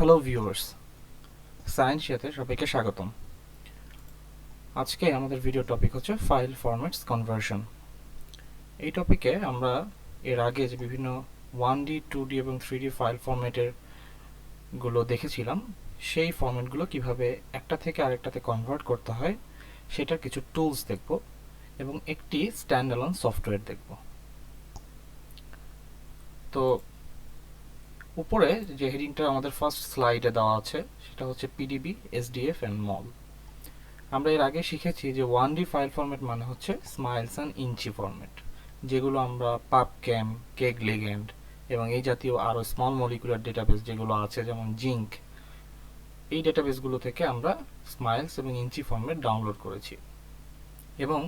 Hello viewers, সায়েন্সিয়াতে সবাইকে স্বাগতম। আজকে আমাদের ভিডিও টপিক হচ্ছে ফাইল ফরম্যাটস কনভার্সন। এই টপিকে আমরা এর আগে যে বিভিন্ন 1D 2D এবং 3D ফাইল ফরম্যাটের গুলো দেখেছিলাম, সেই ফরম্যাটগুলো কিভাবে একটা থেকে আরেকটাতে কনভার্ট করতে হয় সেটার কিছু টুলস দেখব এবং একটি স্ট্যান্ডঅ্যালোন সফটওয়্যার দেখব। তো উপরে যে হেডিংটা আমাদের ফার্স্ট স্লাইডে দেওয়া আছে সেটা হচ্ছে পিডিবি, এসডিএফ এন্ড মল। আমরা এর আগে শিখেছি যে 1D ফাইল ফরম্যাট মানে হচ্ছে স্মাইলস অ্যান্ড ইঞ্চি ফরম্যাট, যেগুলো আমরা পাবকেম, কেগ লিগেন্ড এবং এই জাতীয় আরও স্মল মলিকুলার ডেটাবেস যেগুলো আছে যেমন জিঙ্ক, এই ডেটাবেসগুলো থেকে আমরা স্মাইলস এবং ইঞ্চি ফরম্যাট ডাউনলোড করেছি এবং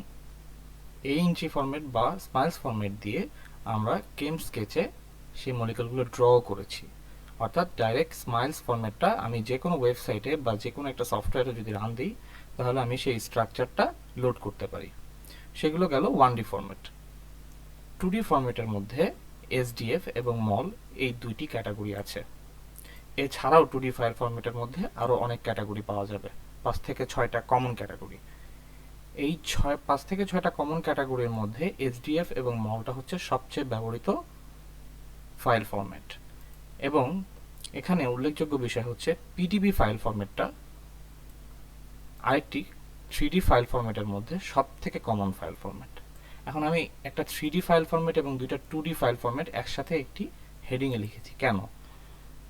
এই ইঞ্চি ফরম্যাট বা স্মাইলস ফরম্যাট দিয়ে আমরা কেম স্কেচে সেই মলিকুলগুলো ড্র করেছি। অর্থাৎ ডাইরেক্ট স্মাইলস ফরম্যাটটা আমি যে কোনো ওয়েবসাইটে বা যে কোনো একটা সফটওয়্যারে যদি রান দিই তাহলে আমি সেই স্ট্রাকচারটা লোড করতে পারি। সেগুলো গেল 1D ফরম্যাট। 2D ফরম্যাটের মধ্যে এসডিএফ এবং মল এই দুইটি ক্যাটাগরি আছে। এছাড়াও 2D ফাইল ফরম্যাটের মধ্যে আরও অনেক ক্যাটাগরি পাওয়া যাবে, 5 থেকে 6টা কমন ক্যাটাগরি। এই 5 থেকে 6টা কমন ক্যাটাগরির মধ্যে এসডিএফ এবং মলটা হচ্ছে সবচেয়ে ব্যবহৃত ফাইল ফরম্যাট। এবং এখানে উল্লেখযোগ্য বিষয় হচ্ছে পিডিবি ফাইল ফরম্যাটটা আরেকটি 3D ফাইল ফরম্যাটের মধ্যে সব থেকে কমন ফাইল ফরম্যাট। এখন আমি একটা 3D ফাইল ফরম্যাট এবং দুইটা 2D ফাইল ফরম্যাট একসাথে একটি হেডিংয়ে লিখেছি। কেন?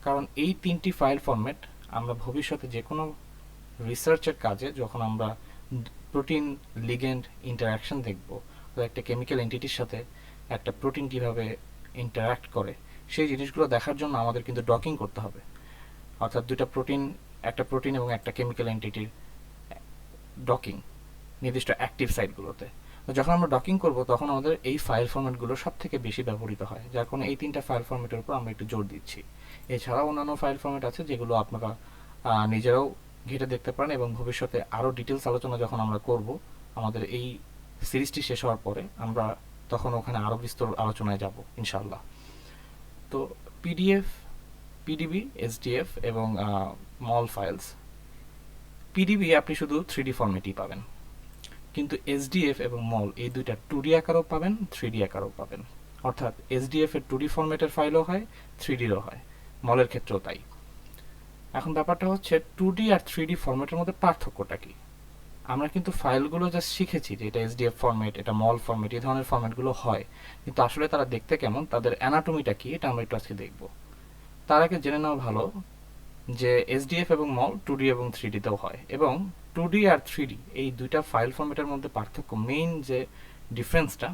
কারণ এই তিনটি ফাইল ফরম্যাট আমরা ভবিষ্যতে যে কোনো রিসার্চের কাজে যখন আমরা প্রোটিন লিগেন্ড ইন্টারাকশন দেখব, একটা কেমিক্যাল এন্টিটির সাথে একটা প্রোটিন কিভাবে ইন্টারাক্ট করে, সেই জিনিসগুলো দেখার জন্য আমাদের কিন্তু ডকিং করতে হবে। অর্থাৎ একটা প্রোটিন এবং একটা কেমিক্যাল এন্টিটির ডকিং নির্দিষ্ট অ্যাক্টিভ সাইটগুলোতে। তো যখন আমরা ডকিং করব তখন আমাদের এই ফাইল ফরম্যাটগুলো সব থেকে বেশি ব্যবহৃত হয়, যার কারণে এই তিনটা ফাইল ফরম্যাটের উপর আমরা একটু জোর দিচ্ছি। এছাড়াও অন্যান্য ফাইল ফরম্যাট আছে যেগুলো আপনারা নিজেরাও ঘেটে দেখতে পারেন এবং ভবিষ্যতে আরও ডিটেলস আলোচনা যখন আমরা করব আমাদের এই সিরিজটি শেষ হওয়ার পরে আমরা তখন ওখানে আরও বিস্তর আলোচনায় যাব ইনশাআল্লাহ। তো পিডিবি, এসডিএফ এবং মল ফাইলস। পিডিবি আপনি শুধু 3D ফরম্যাটই পাবেন, কিন্তু এসডিএফ এবং মল এই দুইটা 2D আকারও পাবেন, 3D আকারও পাবেন। অর্থাৎ এসডিএফ এর 2D ফরম্যাটের ফাইলও হয়, 3Dরও হয়, মলের ক্ষেত্রেও তাই। এখন ব্যাপারটা হচ্ছে 2D আর 3D ফরম্যাটের মধ্যে পার্থক্যটা কি? আমরা কিন্তু ফাইলগুলো জাস্ট শিখেছি যে এটা এসডিএফ ফরম্যাট, এটা মল ফরম্যাট, এই ধরনের ফরম্যাটগুলো হয়, কিন্তু আসলে তারা দেখতে কেমন, তাদের অ্যানাটমিটা কি, এটা আমরা একটু আজকে দেখব। তার আগে জেনে নেওয়া ভালো যে এসডিএফ এবং মল 2D এবং 3Dতেও হয়, এবং 2D আর 3D এই দুইটা ফাইল ফরম্যাটের মধ্যে পার্থক্য, মেইন যে ডিফারেন্সটা,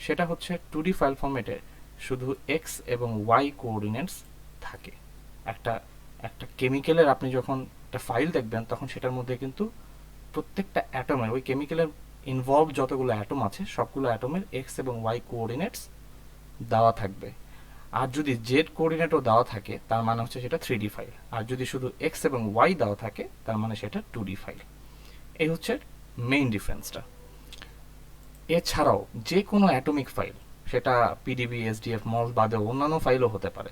সেটা হচ্ছে 2D ফাইল ফরম্যাটে শুধু এক্স এবং ওয়াই কোঅর্ডিনেটস থাকে। একটা একটা কেমিক্যালের আপনি যখন একটা ফাইল দেখবেন তখন সেটার মধ্যে কিন্তু প্রত্যেকটা অ্যাটমের, ওই কেমিক্যালের ইনভলভ যতগুলো অ্যাটম আছে সবগুলো অ্যাটমের এক্স এবং ওয়াই কোঅর্ডিনেটস দেওয়া থাকবে। আর যদি জেড কোঅর্ডিনেটও দেওয়া থাকে তার মানে হচ্ছে সেটা 3D ফাইল, আর যদি শুধু এক্স এবং ওয়াই দেওয়া থাকে তার মানে সেটা 2D ফাইল। এই হচ্ছে মেইন ডিফারেন্সটা। এছাড়াও যে কোনো অ্যাটমিক ফাইল, সেটা পিডিবি, এসডিএফ, মল বাদেও অন্যান্য ফাইলও হতে পারে,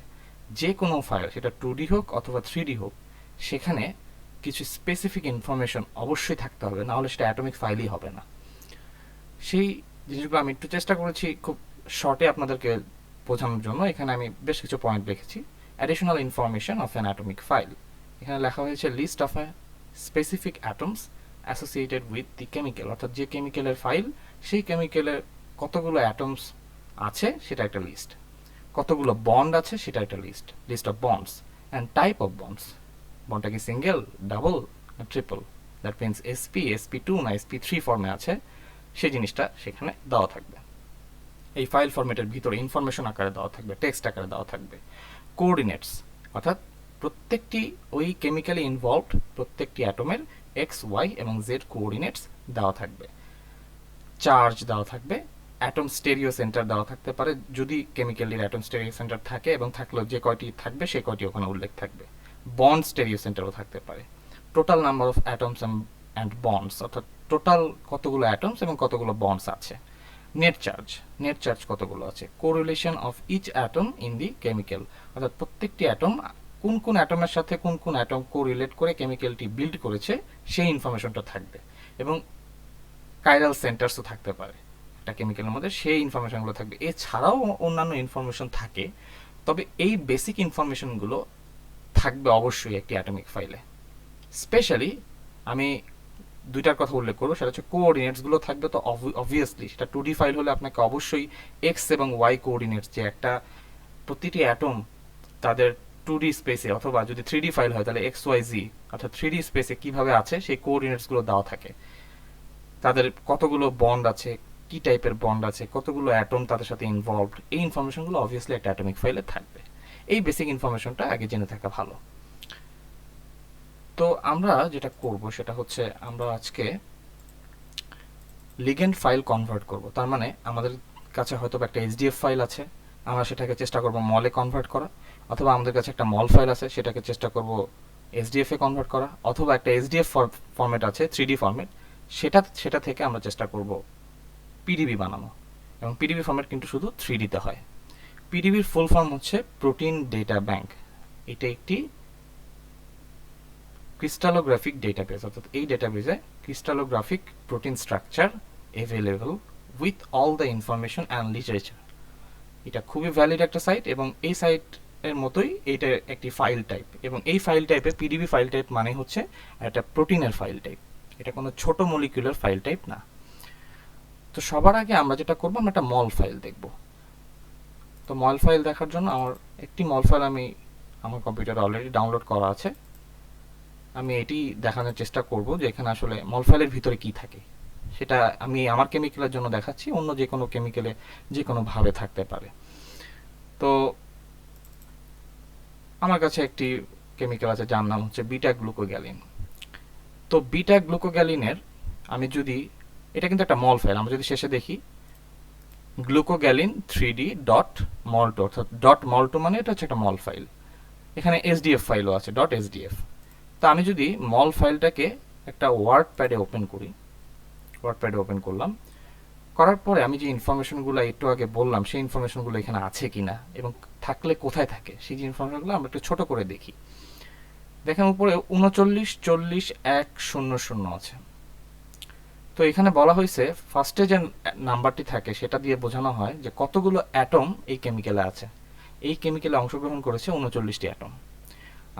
যে কোনো ফাইল সেটা 2D হোক অথবা 3D হোক, সেখানে কিছু স্পেসিফিক ইনফরমেশন অবশ্যই থাকতে হবে, না হলে সেটা অ্যাটমিক ফাইলই হবে না। সেই জিনিসগুলো আমি একটু চেষ্টা করেছি খুব শর্টে আপনাদেরকে বোঝানোর জন্য। এখানে আমি বেশ কিছু পয়েন্ট লিখেছি। Additional information of an atomic file, এখানে লেখা হয়েছে list of a specific atoms associated with the chemical, অর্থাৎ যে কেমিক্যালের ফাইল সেই কেমিক্যালের কতগুলো অ্যাটমস আছে সেটা একটা লিস্ট, কতগুলো বন্ড আছে সেটা একটা list, list of bonds and type of bonds, বন্ডটা কি সিঙ্গেল, ডাবল না triple, that means sp, sp two না এসপি3 ফর্মে আছে, সেই জিনিসটা সেখানে দেওয়া থাকবে। এই ফাইল ফরম্যাটের ভিতরে ইনফরমেশন আকারে দেওয়া থাকবে, টেক্সট আকারে দেওয়া থাকবে। কোঅর্ডিনেটস, অর্থাৎ প্রত্যেকটি ওই কেমিক্যালি ইনভলভড প্রত্যেকটি অ্যাটমের এক্স, ওয়াই এবং জেড কোঅর্ডিনেটস দেওয়া থাকবে। চার্জ দেওয়া থাকবে, অ্যাটম স্টেরিও সেন্টার দেওয়া থাকতে পারে যদি কেমিক্যালির অ্যাটম স্টেরিও সেন্টার থাকে, এবং থাকলেও যে কয়টি থাকবে সেই কয়টি ওখানে উল্লেখ থাকবে। বন্ড স্টেরিও সেন্টারও থাকতে পারে। Total number of atoms and bonds, অর্থাৎ টোটাল কতগুলো অ্যাটমস এবং কতগুলো বন্ডস আছে। নেট চার্জ কতগুলো আছে। Correlation of each atom in the chemical, অর্থাৎ প্রত্যেকটি অ্যাটম কোন কোন অ্যাটমের সাথে কোন কোন অ্যাটম কোরিলেট করে কেমিক্যালটি বিল্ড করেছে সেই ইনফরমেশনটা থাকবে, এবং কাইরাল সেন্টারসও থাকতে পারে একটা কেমিক্যালের মধ্যে, সেই ইনফরমেশনগুলো থাকবে। এছাড়াও অন্যান্য ইনফরমেশন থাকে, তবে এই বেসিক ইনফরমেশনগুলো থাকবে অবশ্যই একটি অ্যাটমিক ফাইলে। স্পেশালি আমি দুইটার কথা উল্লেখ করবো, সেটা হচ্ছে কোঅর্ডিনেটসগুলো থাকবে। তো অবভিয়াসলি সেটা 2D ফাইল হলে আপনাকে অবশ্যই এক্স এবং ওয়াই কোঅর্ডিনেটস, যে একটা প্রতিটি অ্যাটম তাদের 2D স্পেসে, অথবা যদি 3D ফাইল হয় তাহলে এক্স ওয়াই জি অর্থাৎ 3D স্পেসে কিভাবে আছে সেই কোঅর্ডিনেটসগুলো দেওয়া থাকে। তাদের কতগুলো বন্ড আছে, কি টাইপের বন্ড আছে, কতগুলো অ্যাটম তাদের সাথে ইনভলভড, এই ইনফরমেশনগুলো অবভিয়াসলি একটা অ্যাটমিক ফাইলে থাকবে। এই বেসিক ইনফরমেশনটা আগে জেনে থাকা ভালো। তো আমরা যেটা করব সেটা হচ্ছে আমরা আজকে লিগেন্ড ফাইল কনভার্ট করব। তার মানে আমাদের কাছে হয়তো একটা এইচডিএফ ফাইল আছে, আমরা সেটাকে চেষ্টা করব মলে কনভার্ট করা, অথবা আমাদের কাছে একটা মল ফাইল আছে সেটাকে চেষ্টা করব এসডিএফ এ কনভার্ট করা, অথবা একটা এসডিএফ ফরম্যাট আছে 3D ফরম্যাট, সেটা থেকে আমরা চেষ্টা করব পিডিবি বানানো। এবং পিডিবি ফরম্যাট কিন্তু শুধু 3D তে হয়। পিডিবির ফুল ফর্ম হচ্ছে প্রোটিন ডেটা ব্যাংক। এটা একটি ক্রিস্টালোগ্রাফিক ডেটাবেস, অর্থাৎ এই ডেটাবেসে crystallographic protein structure available with all the information and literature. এটা খুবই ভ্যালিড একটা সাইট, এবং এই সাইটের মতোই এটা একটি ফাইল টাইপ, এবং এই ফাইল টাইপে পিডিবি ফাইল টাইপ মানে হচ্ছে একটা প্রোটিনের ফাইল টাইপ, এটা কোনো ছোট মলিকিউলার ফাইল টাইপ না। তো সবার আগে আমরা যেটা করবো, আমরা একটা মল ফাইল দেখব। তো মল ফাইল দেখার জন্য আমার একটি মল ফাইল আমি আমার কম্পিউটারে অলরেডি ডাউনলোড করা আছে। আমি এটি দেখানোর চেষ্টা করব যে এখানে আসলে মল ফাইলের ভিতরে কি থাকে। সেটা আমি আমার কেমিক্যালের জন্য দেখাচ্ছি, অন্য যে কোনো কেমিক্যালে যে কোনো ভাবে থাকতে পারে। তো আমার কাছে একটি কেমিক্যাল আছে যার নাম হচ্ছে বিটা গ্লুকোগ্যালিন। তো বিটা গ্লুকোগ্যালিনের আমি যদি, এটা কিন্তু একটা মল ফাইল, আমরা যদি শেষে দেখি গ্লুকোগ্যালিন 3D ডট মল2, অর্থাৎ ডট মল2 মানে এটা হচ্ছে একটা মল ফাইল। এখানে এসডিএফ ফাইলও আছে ডট এসডিএফ। তো আমি যদি মল ফাইলটাকে একটা ওয়ার্ড প্যাডে ওপেন করি, ওয়ার্ড প্যাডে ওপেন করলাম, করার পরে আমি যে ইনফরমেশনগুলো একটু আগে বললাম সেই ইনফরমেশনগুলো এখানে আছে কিনা, এবং থাকলে কোথায় থাকে সেই যে ইনফরমেশনগুলো আমরা একটু ছোট করে দেখি। দেখেন উপরে 39 40 100 আছে। তো এখানে বলা হয়েছে ফার্স্টে যে নাম্বারটি থাকে সেটা দিয়ে বোঝানো হয় যে কতগুলো অ্যাটম এই কেমিক্যালে আছে। এই কেমিক্যালে অংশগ্রহণ করেছে 39টি অ্যাটম।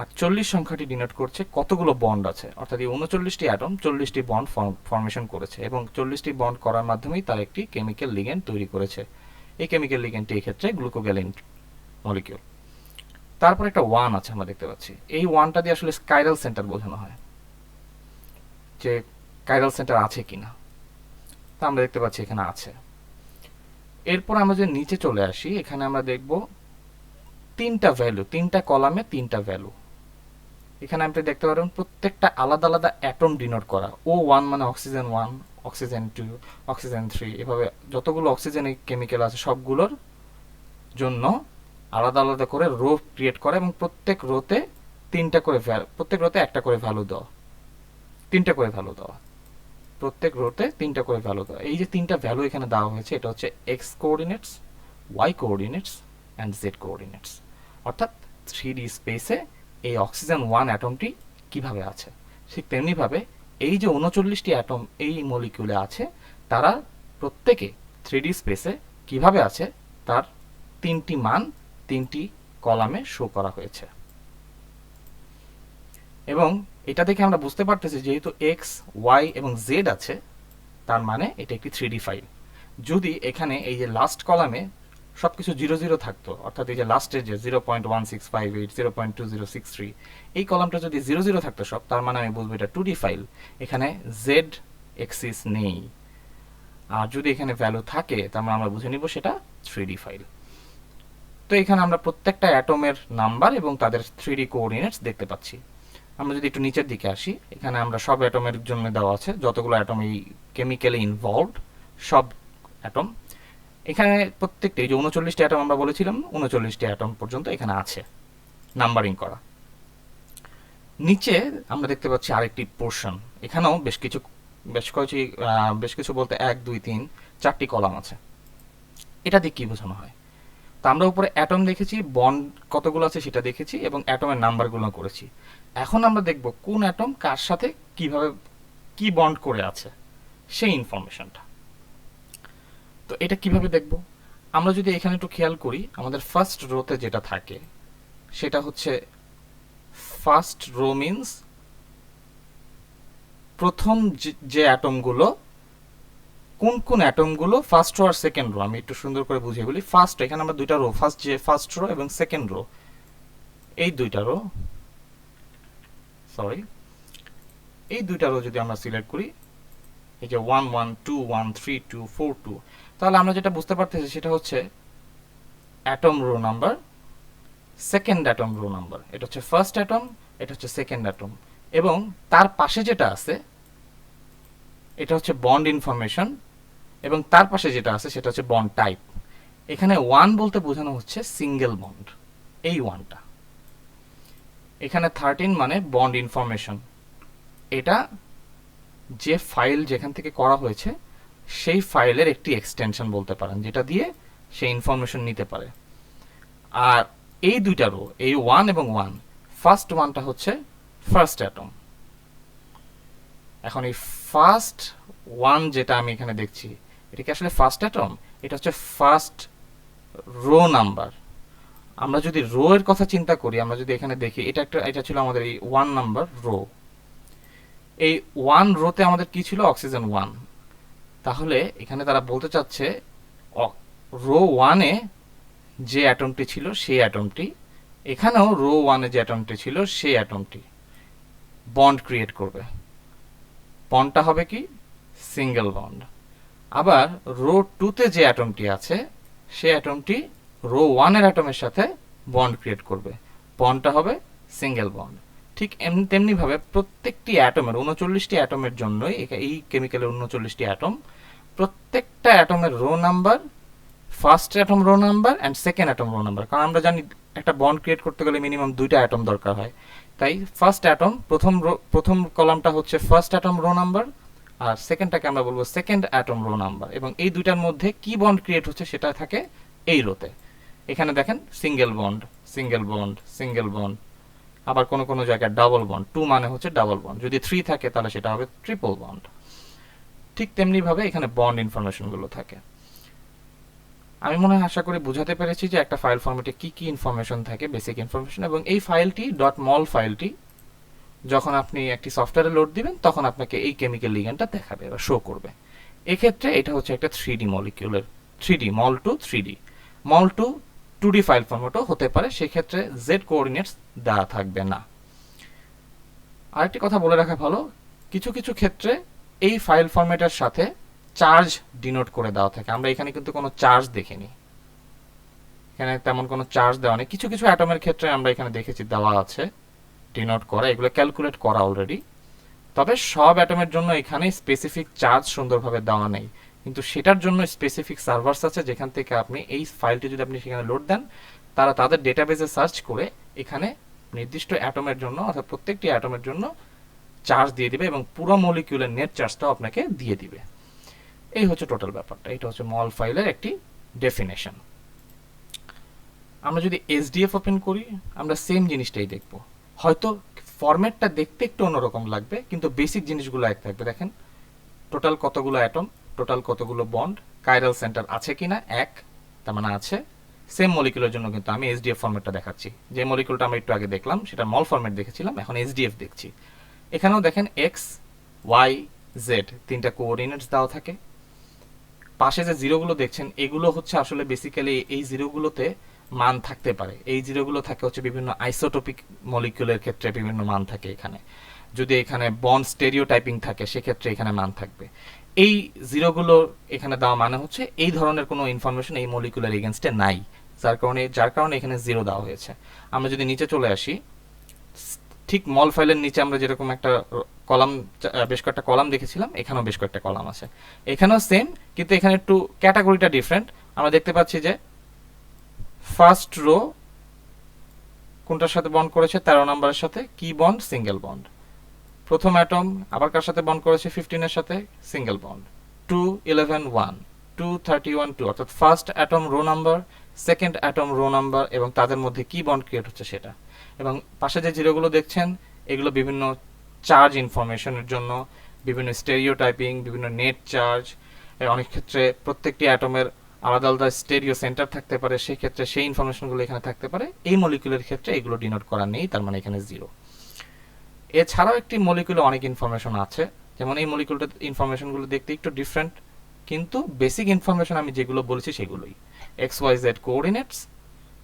আর 40 সংখ্যাটি ডিনোট করছে কতগুলো বন্ড আছে, অর্থাৎ এই 39টি অ্যাটম 40টি বন্ড ফর্মেশন করেছে, এবং 40টি বন্ড করার মাধ্যমেই তার একটি কেমিক্যাল লিগ্যান্ড তৈরি করেছে। এই কেমিক্যাল লিগ্যান্ডটি এই ক্ষেত্রে গ্লুকোগ্যালিন মলিকিউল। তারপর একটা 1 আছে আমরা দেখতে পাচ্ছি। এই 1টা দিয়ে আসলে কাইরাল সেন্টার বোঝানো হয়, যে কাইরাল সেন্টার আছে কিনা। তা আমরা দেখতে পাচ্ছি এখানে আছে। এরপর আমরা যে নিচে চলে আসি, এখানে আমরা দেখব তিনটা ভ্যালু, তিনটা কলামে তিনটা ভ্যালু। এখানে আপনি দেখতে পারেন প্রত্যেকটা আলাদা আলাদা অ্যাটম ডিনোট করা। O1 মানে অক্সিজেন 1, অক্সিজেন 2, অক্সিজেন 3, এভাবে যতগুলো অক্সিজেন কেমিক্যাল আছে সবগুলোর জন্য আলাদা আলাদা করে রো ক্রিয়েট করা, এবং প্রত্যেক রোতে তিনটা করে প্রত্যেক রোতে একটা করে ভ্যালু দেওয়া, তিনটা করে ভ্যালু দেওয়া, প্রত্যেক রোতে তিনটা করে ভ্যালু দেওয়া। এই যে তিনটা ভ্যালু এখানে দেওয়া হয়েছে, এটা হচ্ছে X coordinates, Y coordinates and Z coordinates. অর্থাৎ 3D স্পেসে এই অক্সিজেন 1 অ্যাটমটি কিভাবে আছে, ঠিক তেমনিভাবে এই যে 39টি অ্যাটম এই মলিকিউলে আছে, তারা প্রত্যেকে 3D স্পেসে কিভাবে আছে তার তিনটি মান তিনটি কলামে শো করা হয়েছে। এবং এটা দেখে আমরা বুঝতে পারতেছি যেহেতু এক্স ওয়াই এবং জেড আছে, তার মানে এটা একটি 3D ফাইল। যদি এখানে এই যে লাস্ট কলামে সবকিছু 00 থাকতো, অর্থাৎ এই যে লাস্টের যে 0.1658 0.2063 এই কলামটা যদি 00 থাকতো সব, তার মানে আমি বলবো এটা 2D ফাইল, এখানে জেড এক্সিস নেই। আর যদি এখানে ভ্যালু থাকে তার মানে আমরা বুঝে নিব সেটা 3D ফাইল। তো এখানে আমরা প্রত্যেকটা অ্যাটমের নাম্বার এবং তাদের 3D কোঅর্ডিনেটস দেখতে পাচ্ছি। আমরা যদি একটু নিচের দিকে আসি, এখানে আমরা সব অ্যাটমের জন্য দেওয়া আছে, যতগুলো অ্যাটম এই কেমিক্যালি ইনভলভড সব অ্যাটম। এখানে প্রত্যেকটা এই যে 39টি অ্যাটম আমরা বলেছিলাম, 39টি অ্যাটম পর্যন্ত এখানে আছে নাম্বারিং করা। নিচে আমরা দেখতে পাচ্ছি আরেকটি পোর্শন, এখানেও বেশ কিছু বলতে 1 2 3 4টি কলাম আছে। এটা দিয়ে কি বোঝানো হয়? তো আমরা উপরে অ্যাটম দেখেছি, বন্ড কতগুলো আছে সেটা দেখেছি এবং অ্যাটমের নাম্বারগুলো করেছি। এখন আমরা দেখব কোন অ্যাটম কার সাথে কিভাবে কি বন্ড করে আছে সেই ইনফরমেশনটা। তো এটা কিভাবে দেখব? আমরা যদি এখানে একটু খেয়াল করি, আমাদের ফার্স্ট রোতে যেটা থাকে সেটা হচ্ছে ফার্স্ট রো মিন্স প্রথম যে অ্যাটমগুলো, কোন কোন অ্যাটমগুলো ফার্স্ট রো আর সেকেন্ড রো, আমি একটু সুন্দর করে বুঝিয়ে বলি। ফার্স্ট, এখানে আমরা দুইটা রো, ফার্স্ট রো এবং সেকেন্ড রো, এই দুইটা রো, সরি, এই দুইটা রো যদি আমরা সিলেক্ট করি, এই যে 1 1 2 1 3 2 4 2, তাহলে আমরা যেটা বুঝতে পারতেছি সেটা হচ্ছে atom row number, second atom row number. এটা হচ্ছে ফার্স্ট অ্যাটম, এটা হচ্ছে সেকেন্ড অ্যাটম, এবং তার পাশে যেটা আছে এটা হচ্ছে বন্ড ইনফরমেশন, এবং তার পাশে যেটা আছে সেটা হচ্ছে বন্ড টাইপ। এখানে 1 বলতে বোঝানো হচ্ছে সিঙ্গেল বন্ড, এই 1টা। এখানে 13 মানে বন্ড ইনফরমেশন, এটা যে ফাইল যেখান থেকে করা হয়েছে সেই ফাইলের একটি এক্সটেনশন বলতে পারেন, যেটা দিয়ে সেই ইনফরমেশন নিতে পারে। আর এই দুইটা রো, এই 1 এবং 1, ফার্স্ট 1টা হচ্ছে ফার্স্ট অ্যাটম। এখন এই ফার্স্ট 1 যেটা আমি এখানে দেখছি, এটা কি আসলে ফার্স্ট অ্যাটম? এটা হচ্ছে ফার্স্ট রো নাম্বার। আমরা যদি রো এর কথা চিন্তা করি, আমরা যদি এখানে দেখি, এটা ছিল আমাদের এই 1 নাম্বার রো। এই 1 রোতে আমাদের কি ছিল? অক্সিজেন 1। তাহলে এখানে তারা বলতে চাচ্ছে রো 1-এ যে অ্যাটমটি ছিল সেই অ্যাটমটি, এখানেও রো 1-এ যে অ্যাটমটি ছিল সেই অ্যাটমটি বন্ড ক্রিয়েট করবে। বন্ডটা হবে কি? Single bond. আবার রো 2-তে যে অ্যাটমটি আছে সেই অ্যাটমটি রো 1-এর অ্যাটমের সাথে বন্ড ক্রিয়েট করবে, বন্ডটা হবে সিঙ্গেল বন্ড। ঠিক তেমনি ভাবে প্রত্যেকটি অ্যাটমের, 39টি অ্যাটমের জন্যই এই কেমিক্যালের 39টি অ্যাটম, প্রত্যেকটা অ্যাটমের row number, first atom row number and second atom row number. কারণ আমরা জানি একটা বন্ড ক্রিয়েট করতে গেলে মিনিমাম 2টা অ্যাটম দরকার হয়। তাই ফার্স্ট অ্যাটম, প্রথম কলামটা হচ্ছে ফার্স্ট অ্যাটম রো নাম্বার, আর সেকেন্ডটাকে আমরা বলবো সেকেন্ড অ্যাটম রো নাম্বার। এবং এই দুইটার মধ্যে কি বন্ড ক্রিয়েট হচ্ছে সেটা থাকে এই রোতে। এখানে দেখেন single bond, single bond, single bond, আবার কোনো কোনো জায়গায় ডাবল বন্ড। 2 মানে হচ্ছে ডাবল বন্ড, যদি 3 থাকে তাহলে সেটা হবে ট্রিপল বন্ড। ঠিক তেমনি ভাবে এখানে বন্ড ইনফরমেশনগুলো থাকে। আমি মনে হয় আশা করি বুঝাতে পেরেছি যে একটা ফাইল ফরম্যাটে কি কি ইনফরমেশন থাকে, বেসিক ইনফরমেশন। এবং এই ফাইলটি .mol ফাইলটি যখন আপনি একটি সফটওয়্যারে লোড দিবেন তখন আপনাকে এই কেমিক্যাল লিগ্যান্ডটা দেখাবে বা শো করবে। এক্ষেত্রে এটা হচ্ছে একটা 3D মলিকিউলের 3D মল টু 3D, মল টু 2D ফাইল ফরম্যাটও হতে পারে, সেক্ষেত্রে জেড কোঅর্ডিনেটস দেওয়া থাকবে না। আরেকটি কথা বলে রাখা ভালো, কিছু কিছু ক্ষেত্রে এই ফাইল ফরম্যাটের সাথে চার্জ ডিনোট করে দেওয়া থাকে। আমরা এখানে কিন্তু কোনো চার্জ দেখিনি, এখানে তেমন কোনো চার্জ দেওয়া নেই। কিছু কিছু অ্যাটমের ক্ষেত্রে আমরা এখানে দেখেছি দেওয়া আছে ডিনোট করা, এগুলো ক্যালকুলেট করা অলরেডি। তবে সব অ্যাটমের জন্য এখানে স্পেসিফিক চার্জ সুন্দরভাবে দেওয়া নেই, কিন্তু সেটার জন্য স্পেসিফিক সার্ভার্স আছে যেখান থেকে আপনি এই ফাইলটি যদি আপনি সেখানে লোড দেন, তারা তাদের ডেটাবেসে সার্চ করে এখানে নির্দিষ্ট অ্যাটমের জন্য অর্থাৎ প্রত্যেকটি অ্যাটমের জন্য চার্জ দিয়ে দিবে এবং পুরো মলিকিউলের নেট চার্জটাও আপনাকে দিয়ে দিবে। এই হচ্ছে টোটাল ব্যাপারটা। এটা হচ্ছে মল ফাইলের একটি ডেফিনেশন। আমরা যদি এসডিএফ ওপেন করি আমরা সেম জিনিসটাই দেখব, হয়তো ফরম্যাটটা দেখতে একটু অন্যরকম লাগবে কিন্তু বেসিক জিনিসগুলো এক থাকবে। দেখেন টোটাল কতগুলো অ্যাটম, টোটাল কতগুলো বন্ড, কাইরাল সেন্টার আছে কিনা, এক, তার মানে আছে। সেম মলিকিউলের জন্য কিন্তু আমি এসডিএফ ফরম্যাটটা দেখাচ্ছি। যে মলিকিউলটা আমরা একটু আগে দেখলাম সেটা মল ফরম্যাট দেখেছিলাম, এখন এসডিএফ দেখছি। এখানেও দেখেন এক্স, ওয়াই, জেড তিনটা কোঅর্ডিনেটস দেওয়া থাকে। পাশে যে জিরোগুলো দেখছেন এগুলো হচ্ছে আসলে বেসিক্যালি এই জিরোগুলোতে মান থাকতে পারে। এই জিরোগুলো থাকে হচ্ছে বিভিন্ন আইসোটোপিক মলিকিউলের ক্ষেত্রে বিভিন্ন মান থাকে এখানে। যদি এখানে বন্ড স্টেরিও টাইপিং থাকে সেক্ষেত্রে এখানে মান থাকবে। এই জিরোগুলো এখানে দেওয়া মানে হচ্ছে এই ধরনের কোনো ইনফরমেশন এই মলিকুলার এগেনস্টে নাই, যার কারণে এখানে জিরো দেওয়া হয়েছে। আমরা যদি নিচে চলে আসি, ঠিক মল ফাইলের নিচে আমরা যেরকম একটা কলাম, বেশ কয়েকটা কলাম দেখেছিলাম, এখানেও বেশ কয়েকটা কলাম আছে। এখানেও সেম, কিন্তু এখানে একটু ক্যাটাগরিটা ডিফারেন্ট। আমরা দেখতে পাচ্ছি যে ফার্স্ট রো কোনটার সাথে বন্ড করেছে, 13 নম্বরের সাথে, কি বন্ড, সিঙ্গেল বন্ড। প্রথম অ্যাটম আবার কার সাথে বন্ড করেছে, 15 এর সাথে, সিঙ্গেল বন্ড। 2 11 1 2 31 2, অর্থাৎ first atom row number second atom, row number এবং তাদের মধ্যে কি বন্ড ক্রিয়েট হচ্ছে সেটা। এবং পাশে যে জিরোগুলো দেখছেন এগুলো বিভিন্ন চার্জ ইনফরমেশনের জন্য, বিভিন্ন স্টেরিওটাইপিং, বিভিন্ন নেট চার্জ, অনেক ক্ষেত্রে প্রত্যেকটি অ্যাটমের আলাদা আলাদা স্টেরিও সেন্টার থাকতে পারে, সেই ক্ষেত্রে সেই ইনফরমেশনগুলো এখানে থাকতে পারে। এই মলিকুলের ক্ষেত্রে এগুলো ডিনোট করা নেই, তার মানে এখানে 0। এছাড়াও একটি মলিকুলে অনেক ইনফরমেশন আছে, যেমন এই মলিকুলটার ইনফরমেশনগুলো দেখতে একটু ডিফারেন্ট, কিন্তু বেসিক ইনফরমেশন আমি যেগুলো বলেছি সেগুলোই। XYZ কোঅর্ডিনেটস,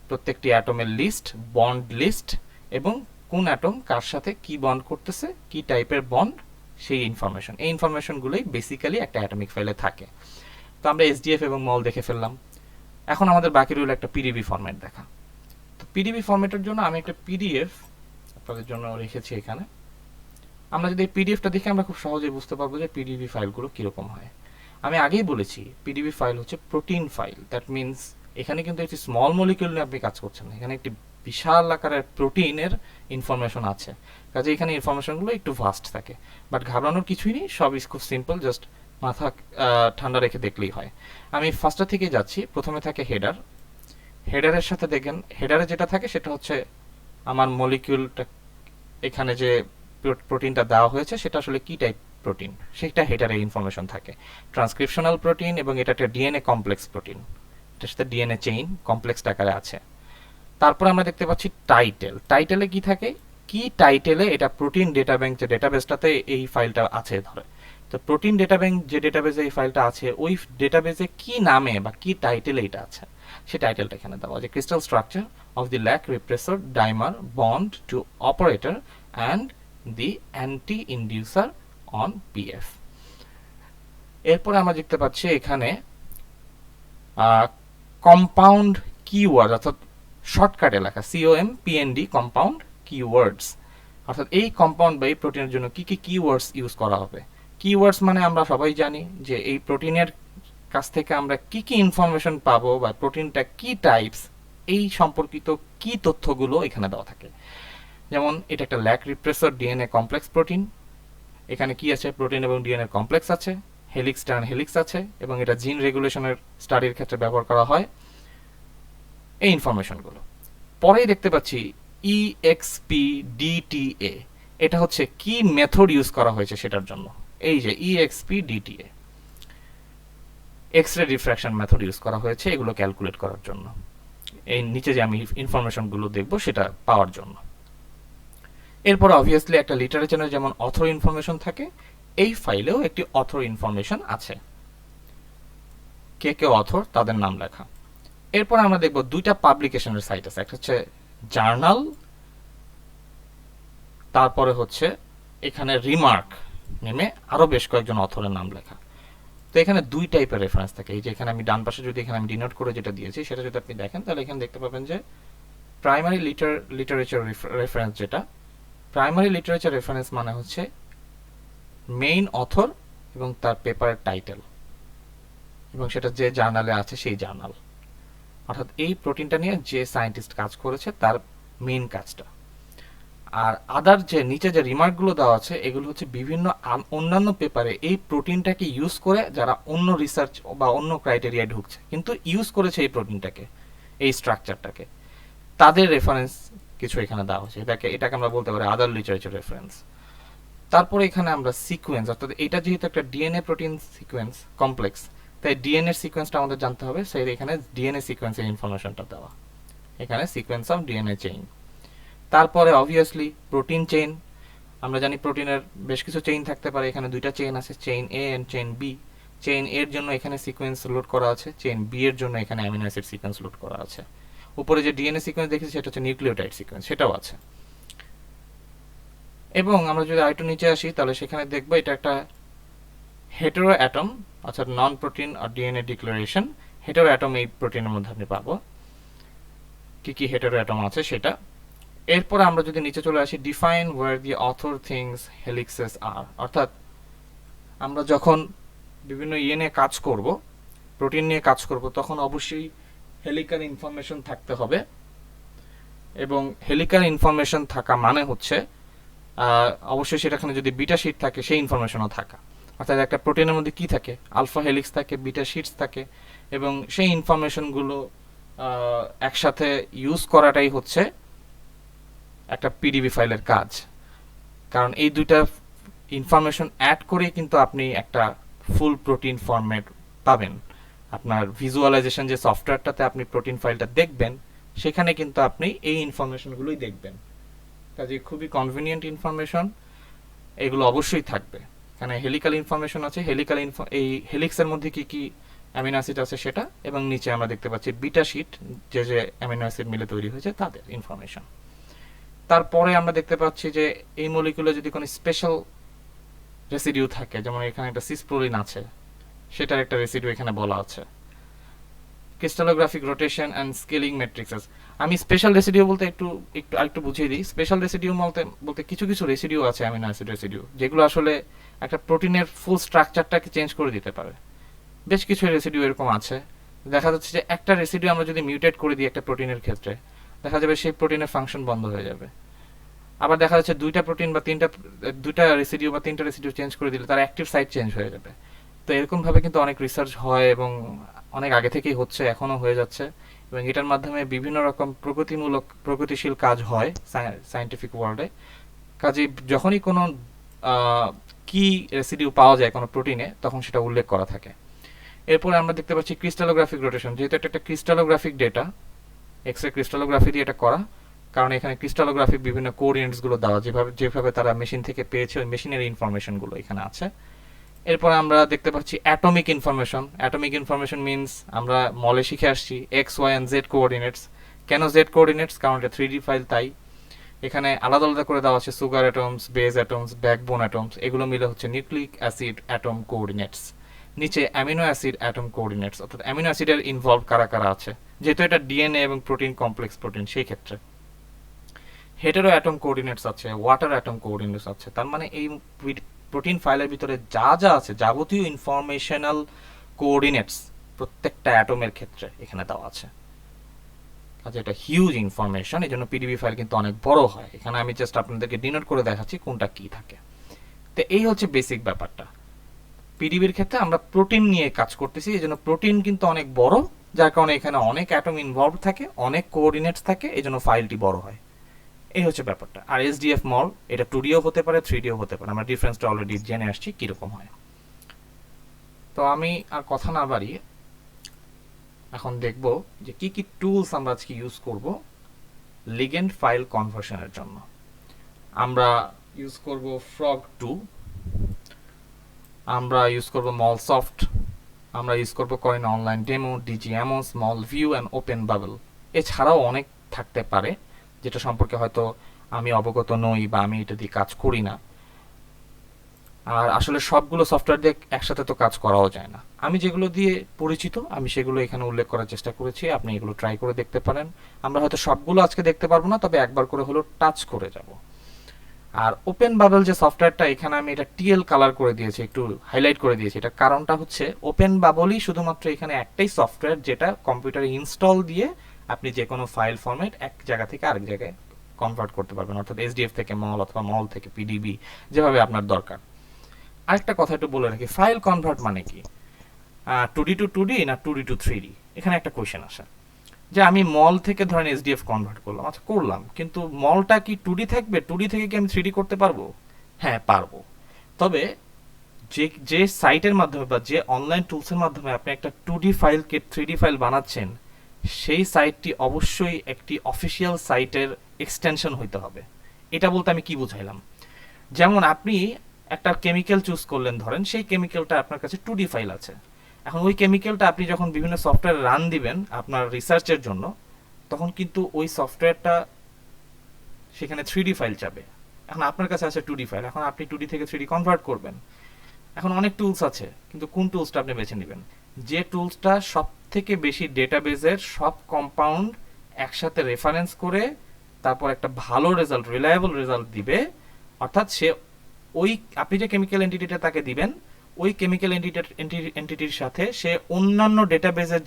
প্রত্যেকটি অ্যাটমের লিস্ট, বন্ড লিস্ট, এবং কোন অ্যাটম কার সাথে কি বন্ড করতেছে, কি টাইপের বন্ড, সেই ইনফরমেশন। এই ইনফরমেশনগুলোই বেসিক্যালি একটা অ্যাটমিক ফাইলে থাকে। তো আমরা SDF এবং মল দেখে ফেললাম। এখন আমাদের বাকি রইল একটা পিডিবি ফরম্যাট দেখা। তো পিডিবি ফরম্যাটের জন্য আমি একটা পিডিএফ আপনাদের জন্য রেখেছি এখানে। আমরা যদি এই পিডিএফটা দেখে আমরা খুব সহজেই বুঝতে পারবো যে পিডিবি ফাইলগুলো কীরকম হয়। আমি আগেই বলেছি পিডিবি ফাইল হচ্ছে প্রোটিন ফাইল। দ্যাট মিনস এখানে কিন্তু একটি স্মল মলিকিউল নিয়ে আপনি কাজ করছেন না, এখানে একটি বিশাল আকারের প্রোটিনের ইনফরমেশন আছে, কাজে এখানে ইনফরমেশনগুলো একটু ভাস্ট থাকে। বাট ঘাবড়ানোর কিছুই নেই, সবই খুব সিম্পল, জাস্ট মাথা ঠান্ডা রেখে দেখলেই হয়। আমি ফার্স্টটা থেকে যাচ্ছি। প্রথমে থাকে হেডার। হেডারের সাথে দেখেন, হেডারে যেটা থাকে সেটা হচ্ছে আমার মলিকিউলটা, এখানে যে প্রোটিনটা দেওয়া হয়েছে সেটা আসলে কি টাইপ প্রোটিন, সেটা হেডারে ইনফরমেশন থাকে। ট্রান্সক্রিপশনাল প্রোটিন, এবং এটা একটা ডিএনএ কমপ্লেক্স প্রোটিন, এটার সাথে ডিএনএ চেইন কমপ্লেক্স আকারে আছে। তারপর আমরা দেখতে পাচ্ছি টাইটেল। টাইটেলে কি থাকে, কি টাইটেলে এটা প্রোটিন ডেটা ব্যাংক, যে ডেটাবেসটাতে এই ফাইলটা আছে ধরে, তো প্রোটিন ডেটা ব্যাংক যে ডেটাবেসে এই ফাইলটা আছে, ওই ডেটাবেসে কি নামে বা কি টাইটেলে এটা আছে, সেই টাইটেলটা এখানে দেওয়া আছে। Crystal structure of the lac repressor dimer bound to operator and the anti inducer on PF. এরপরে আমরা দেখতে পাচ্ছি এখানে কম্পাউন্ড কিওয়ার্ড, অর্থাৎ শর্টকাটে লেখা COMPND, কম্পাউন্ড কিওয়ার্ডস, অর্থাৎ এই কম্পাউন্ড বা এই প্রোটিনের জন্য কি কি কিওয়ার্ডস ইউজ করা হবে। কিওয়ার্ডস মানে আমরা সবাই জানি যে এই প্রোটিনের কাছ থেকে আমরা কি কি ইনফরমেশন পাবো বা প্রোটিনটা কি টাইপস, এই সম্পর্কিত কি তথ্যগুলো এখানে দেওয়া থাকে। যেমন এটা একটা ল্যাক রিপ্রেসর ডিএনএ কমপ্লেক্স প্রোটিন, এখানে কি আছে, প্রোটিন এবং ডিএনএ কমপ্লেক্স আছে, হেলিক্স টার্ন হেলিক্স আছে, এবং এটা জিন রেগুলেশনের স্টাডির ক্ষেত্রে ব্যবহার করা হয়, এই ইনফরমেশনগুলো। পরেই দেখতে পাচ্ছি EXPDTA, এটা হচ্ছে কি মেথড ইউজ করা হয়েছে সেটার জন্য। এই যে EXPDTA, X ray diffraction method use করা হয়েছে এগুলো ক্যালকুলেট করার জন্য। এই নিচে যে আমি ইনফরমেশনগুলো দেখব সেটা পাওয়ার জন্য। এরপর অবভিয়াসলি একটা লিটারেচারে যেমন অথর ইনফরমেশন থাকে, এই ফাইলেও একটি অথর ইনফরমেশন আছে, কে কে অথর তাদের নাম লেখা। এরপর আমরা দেখব দুইটা পাবলিকেশনের সাইট আছে, একটা হচ্ছে জার্নাল, তারপরে হচ্ছে এখানে রিমার্ক নেমে আরো বেশ কয়েকজন অথরের নাম লেখা। তো এখানে দুই টাইপের রেফারেন্স থাকে। এই যে এখানে আমি ডান পাশে যদি এখানে আমি ডিনোট করে যেটা দিয়েছি সেটা যদি আপনি দেখেন তাহলে এখানে দেখতে পাবেন যে প্রাইমারি লিটারেচার রেফারেন্স, যেটা প্রাইমারি লিটারেচার রেফারেন্স মানে হচ্ছে মেইন অথর এবং তার পেপারের টাইটেল, এবং সেটা যে জার্নালে আছে সেই জার্নাল, অর্থাৎ এই প্রোটিনটা নিয়ে যে সায়েন্টিস্ট কাজ করেছে তার মেইন কাজটা। আর আদার যে নিচে যে রিমার্কগুলো দেওয়া আছে এগুলো হচ্ছে বিভিন্ন অন্যান্য পেপারে এই প্রোটিনটাকে ইউজ করে যারা অন্য রিসার্চ বা অন্য ক্রাইটেরিয়ায় ঢুকছে কিন্তু ইউজ করেছে এই প্রোটিনটাকে, এই স্ট্রাকচারটাকে, তাদের রেফারেন্স কিছু এখানে দেওয়া হয়েছে। এটাকে আমরা বলতে পারি আদার লিটারেচার রেফারেন্স। তারপরে এখানে আমরা সিকোয়েন্স, অর্থাৎ এটা যেহেতু একটা ডিএনএ প্রোটিন সিকোয়েন্স কমপ্লেক্স, তাই ডিএনএ সিকোয়েন্সটা আমাদের জানতে হবে, সেই এখানে ডিএনএ সিকোয়েন্সের ইনফরমেশনটা দেওয়া, এখানে সিকোয়েন্স অফ ডিএনএ চেইন। তারপরে অবভিয়াসলি প্রোটিন চেইন, আমরা জানি প্রোটিনের বেশ কিছু চেইন থাকতে পারে, এখানে দুইটা চেইন আছে, chain A and chain B. Chain এর জন্য এখানে সিকোয়েন্স লোড করা আছে, চেইন বি এর জন্য এখানে অ্যামিনো অ্যাসিড সিকোয়েন্স লোড করা আছে। উপরে যে ডিএনএ সিকোয়েন্স দেখেছি সেটা হচ্ছে নিউক্লিওটাইড সিকোয়েন্স, সেটাও আছে। এবং আমরা যদি আরেকটু নিচে আসি তাহলে সেখানে দেখবো এটা একটা হেটেরো অ্যাটম, অর্থাৎ নন প্রোটিন আর ডিএনএ ডিক্লারেশন। হেটেরো অ্যাটম এই প্রোটিনের মধ্যে আপনি পাবো, কি কি হেটেরো অ্যাটম আছে সেটা। এরপর আমরা যদি নিচে চলে আসি, define where the author thinks helices are, অর্থাৎ আমরা যখন বিভিন্ন নিয়ে কাজ করব, প্রোটিন নিয়ে কাজ করব, তখন অবশ্যই হেলিকাল ইনফরমেশন থাকতে হবে। এবং হেলিকাল ইনফরমেশন থাকা মানে হচ্ছে অবশ্যই সেটাখানে যদি বিটা শিট থাকে সেই ইনফরমেশনও থাকা, অর্থাৎ একটা প্রোটিনের মধ্যে কি থাকে, আলফা হেলিক্স থাকে, বিটা শিটস থাকে, এবং সেই ইনফরমেশনগুলো একসাথে ইউজ করাটাই হচ্ছে একটা পিডিবি ফাইলের কাজ। কারণ এই দুইটা ইনফরমেশন অ্যাড করে কিন্তু আপনি একটা ফুল প্রোটিন ফরম্যাট পাবেন। আপনার ভিজুয়ালাইজেশন যে সফটওয়্যারটাতে আপনি প্রোটিন ফাইলটা দেখবেন, সেখানে কিন্তু আপনি এই ইনফরমেশনগুলোই দেখবেন। কাজে খুবই কনভিনিয়েন্ট ইনফরমেশন, এগুলো অবশ্যই থাকবে। এখানে হেলিক্যাল ইনফরমেশন আছে, এই হেলিক্সের মধ্যে কি কি অ্যামিনো অ্যাসিড আছে সেটা, এবং নিচে আমরা দেখতে পাচ্ছি বিটা শিট, যে যে অ্যামিনো অ্যাসিড মিলে তৈরি হয়েছে তাদের ইনফরমেশন। তারপরে আমরা দেখতে পাচ্ছি যে এই মলিকুলে যদি কোনো স্পেশাল রেসিডিউ থাকে, যেমন এখানে একটা সিসপ্রোলিন আছে, সেটার একটা রেসিডিউ এখানে বলা আছে। Crystallographic rotation and scaling matrices. আমি স্পেশাল রেসিডিউ বলতে একটু বুঝিয়ে দিই। স্পেশাল রেসিডিউ বলতে কিছু কিছু রেসিডিউ আছে, অ্যামিনো অ্যাসিড রেসিডিউ, যেগুলো আসলে একটা প্রোটিনের ফুল স্ট্রাকচারটাকে চেঞ্জ করে দিতে পারে। বেশ কিছু রেসিডিউ এরকম আছে। দেখা যাচ্ছে যে একটা রেসিডিউ আমরা যদি মিউটেট করে দিই একটা প্রোটিনের ক্ষেত্রে, দেখা যাবে সেই প্রোটিনের ফাংশন বন্ধ হয়ে যাবে। আবার দেখা যাচ্ছে দুইটা রেসিডিউ বা তিনটা রেসিডিউ চেঞ্জ করে দিলে তার অ্যাক্টিভ সাইট চেঞ্জ হয়ে যাবে। তো এরকম ভাবে কিন্তু অনেক রিসার্চ হয় এবং অনেক আগে থেকেই হচ্ছে, এখনো হয়ে যাচ্ছে, এবং এটার মাধ্যমে বিভিন্ন রকম প্রগতিশীল কাজ হয় সায়েন্টিফিক ওয়ার্ল্ডে। কাজে যখনই কোনো কি রেসিডিউ পাওয়া যায় কোনো প্রোটিনে, তখন সেটা উল্লেখ করা থাকে। এরপরে আমরা দেখতে পাচ্ছি ক্রিস্টালোগ্রাফিক রোটেশন। যেহেতু এটা একটা crystallographic data, X ray crystallography দিয়ে এটা করা, কারণ এখানে ক্রিস্টালোগ্রাফিক বিভিন্ন কোঅর্ডিনেটসগুলো দেওয়া, যেভাবে তারা মেশিন থেকে পেয়েছে ওই মেশিনের ইনফরমেশনগুলো এখানে আছে। এরপর আমরা দেখতে পাচ্ছি atomic information. Atomic information means আমরা মলে শিখে আসছি X, Y and Z coordinates. কেন জেড কোঅর্ডিনেটস? কারণ এটা 3D ফাইল, তাই এখানে আলাদা আলাদা করে দেওয়া আছে sugar atoms, base atoms, backbone atoms, এগুলো মিলে হচ্ছে নিউক্লিক অ্যাসিড অ্যাটম কোঅর্ডিনেটস। নিচে অ্যামিনো অ্যাসিড অ্যাটম কোঅর্ডিনেটস, অর্থাৎ অ্যামিনো অ্যাসিডের ইনভলভ কারা কারা আছে, যেহেতু এটা ডিএনএ এবং প্রোটিন কমপ্লেক্স প্রোটিন, সেই ক্ষেত্রে হেটেরো অ্যাটম কোঅর্ডিনেটস আছে, ওয়াটার অ্যাটম কোঅর্ডিনেটস আছে। তার মানে এই প্রোটিন ফাইলের ভিতরে যা যা আছে, যাবতীয় ইনফরমেশনাল কোঅর্ডিনেটস প্রত্যেকটা অ্যাটমের ক্ষেত্রে এখানে দেওয়া আছে। আচ্ছা, এটা হিউজ ইনফরমেশন, এই জন্য পিডিবি ফাইল কিন্তু অনেক বড় হয়। এখানে আমি জাস্ট আপনাদেরকে ডিনোট করে দেখাচ্ছি কোনটা কি থাকে। তো এই হচ্ছে বেসিক ব্যাপারটা। পিডিবির ক্ষেত্রে আমরা প্রোটিন নিয়ে কাজ করতেছি, এই জন্য প্রোটিন কিন্তু অনেক বড়, যার কারণে এখানে অনেক অ্যাটম ইনভলভ থাকে, অনেক কোঅর্ডিনেটস থাকে, এই জন্য ফাইলটি বড় হয়। এই হচ্ছে ব্যাপারটা। আর এসডিএফ মল এটা 2Dও হতে পারে, 3Dও হতে পারে। আমরা ডিফারেন্সটা অলরেডি জেনে আসছি কিরকম হয়। তো আমি আর কথা না বাড়িয়ে এখন দেখব যে কি কি টুলস আমরা আজকে ইউজ করব লিগেন্ড ফাইল কনভার্সনের জন্য। আমরা ইউজ করব frog2, আমরা ইউজ করব মলসফট, আমরা ইউজ করব coin online demo, DGMO, small view and open bubble. এছাড়াও অনেক থাকতে পারে যেটা সম্পর্কে হয়তো আমি অবগত নই বা আমি এটা দিয়ে কাজ করি না। আর আসলে সবগুলো সফটওয়্যার দিয়ে একসাথে তো কাজ করাও যায় না। আমি যেগুলো দিয়ে পরিচিত আমি সেগুলো এখানে উল্লেখ করার চেষ্টা করেছি, আপনি এগুলো ট্রাই করে দেখতে পারেন। আমরা হয়তো সবগুলো আজকে দেখতে পারবো না, তবে একবার করে হলো টাচ করে যাব। আর ওপেন বাবল যে সফটওয়্যারটা, এখানে আমি এটা টিএল কালার করে দিয়েছি, একটু হাইলাইট করে দিয়েছি। এটা কারণটা হচ্ছে ওপেন বাবলই শুধুমাত্র এখানে একটাই সফটওয়্যার যেটা কম্পিউটারে ইনস্টল দিয়ে আপনি যে কোনো ফাইল ফরম্যাট এক জায়গা থেকে আরেক জায়গায় কনভার্ট করতে পারবেন, অর্থাৎ এসডিএফ থেকে মল অথবা মল থেকে পিডিবি, যেভাবে আপনার দরকার। আরেকটা কথা একটু বলে রাখি, ফাইল কনভার্ট মানে কি? 2D টু 2D না 2D টু 3D? এখানে একটা কোয়েশ্চেন আসে যে আমি মল থেকে ধরেন এসডিএফ কনভার্ট করলাম। আচ্ছা, করলাম, কিন্তু মলটা কি 2D থাকবে? 2D থেকে কি আমি 3D করতে পারবো? হ্যাঁ, পারবো। তবে যে সাইটের মাধ্যমে বা যে অনলাইন টুলসের মাধ্যমে আপনি একটা 2D ফাইলকে 3D ফাইল বানাচ্ছেন, সেই সাইটটি অবশ্যই একটি অফিসিয়াল সাইটের এক্সটেনশন হইতে হবে। এটা বলতে আমি কি বুঝাইলাম? যেমন আপনি একটা কেমিক্যাল চুজ করলেন, ধরেন সেই কেমিক্যালটা আপনার কাছে 2D ফাইল আছে। এখন ওই কেমিক্যালটা আপনি যখন বিভিন্ন সফটওয়্যার রান দিবেন আপনার রিসার্চের জন্য, তখন কিন্তু ওই সফটওয়্যারটা সেখানে 3D ফাইল চাবে। এখন আপনার কাছে আছে 2D ফাইল, এখন আপনি 2D থেকে 3D কনভার্ট করবেন। এখন অনেক টুলস আছে, কিন্তু কোন টুলসটা আপনি বেছে নেবেন? যে টুলসটা সব থেকে বেশি ডেটাবেজের সব কম্পাউন্ড একসাথে রেফারেন্স করে তারপর একটা ভালো রেজাল্ট, রিলায়েবল রেজাল্ট দিবে, অর্থাৎ সে ওই আপনি যে কেমিক্যাল এন্টিটিটা তাকে দিবেন, ওই কেমিক্যাল এন্টিটির সাথে সে অন্যান্য ডেটাবেজের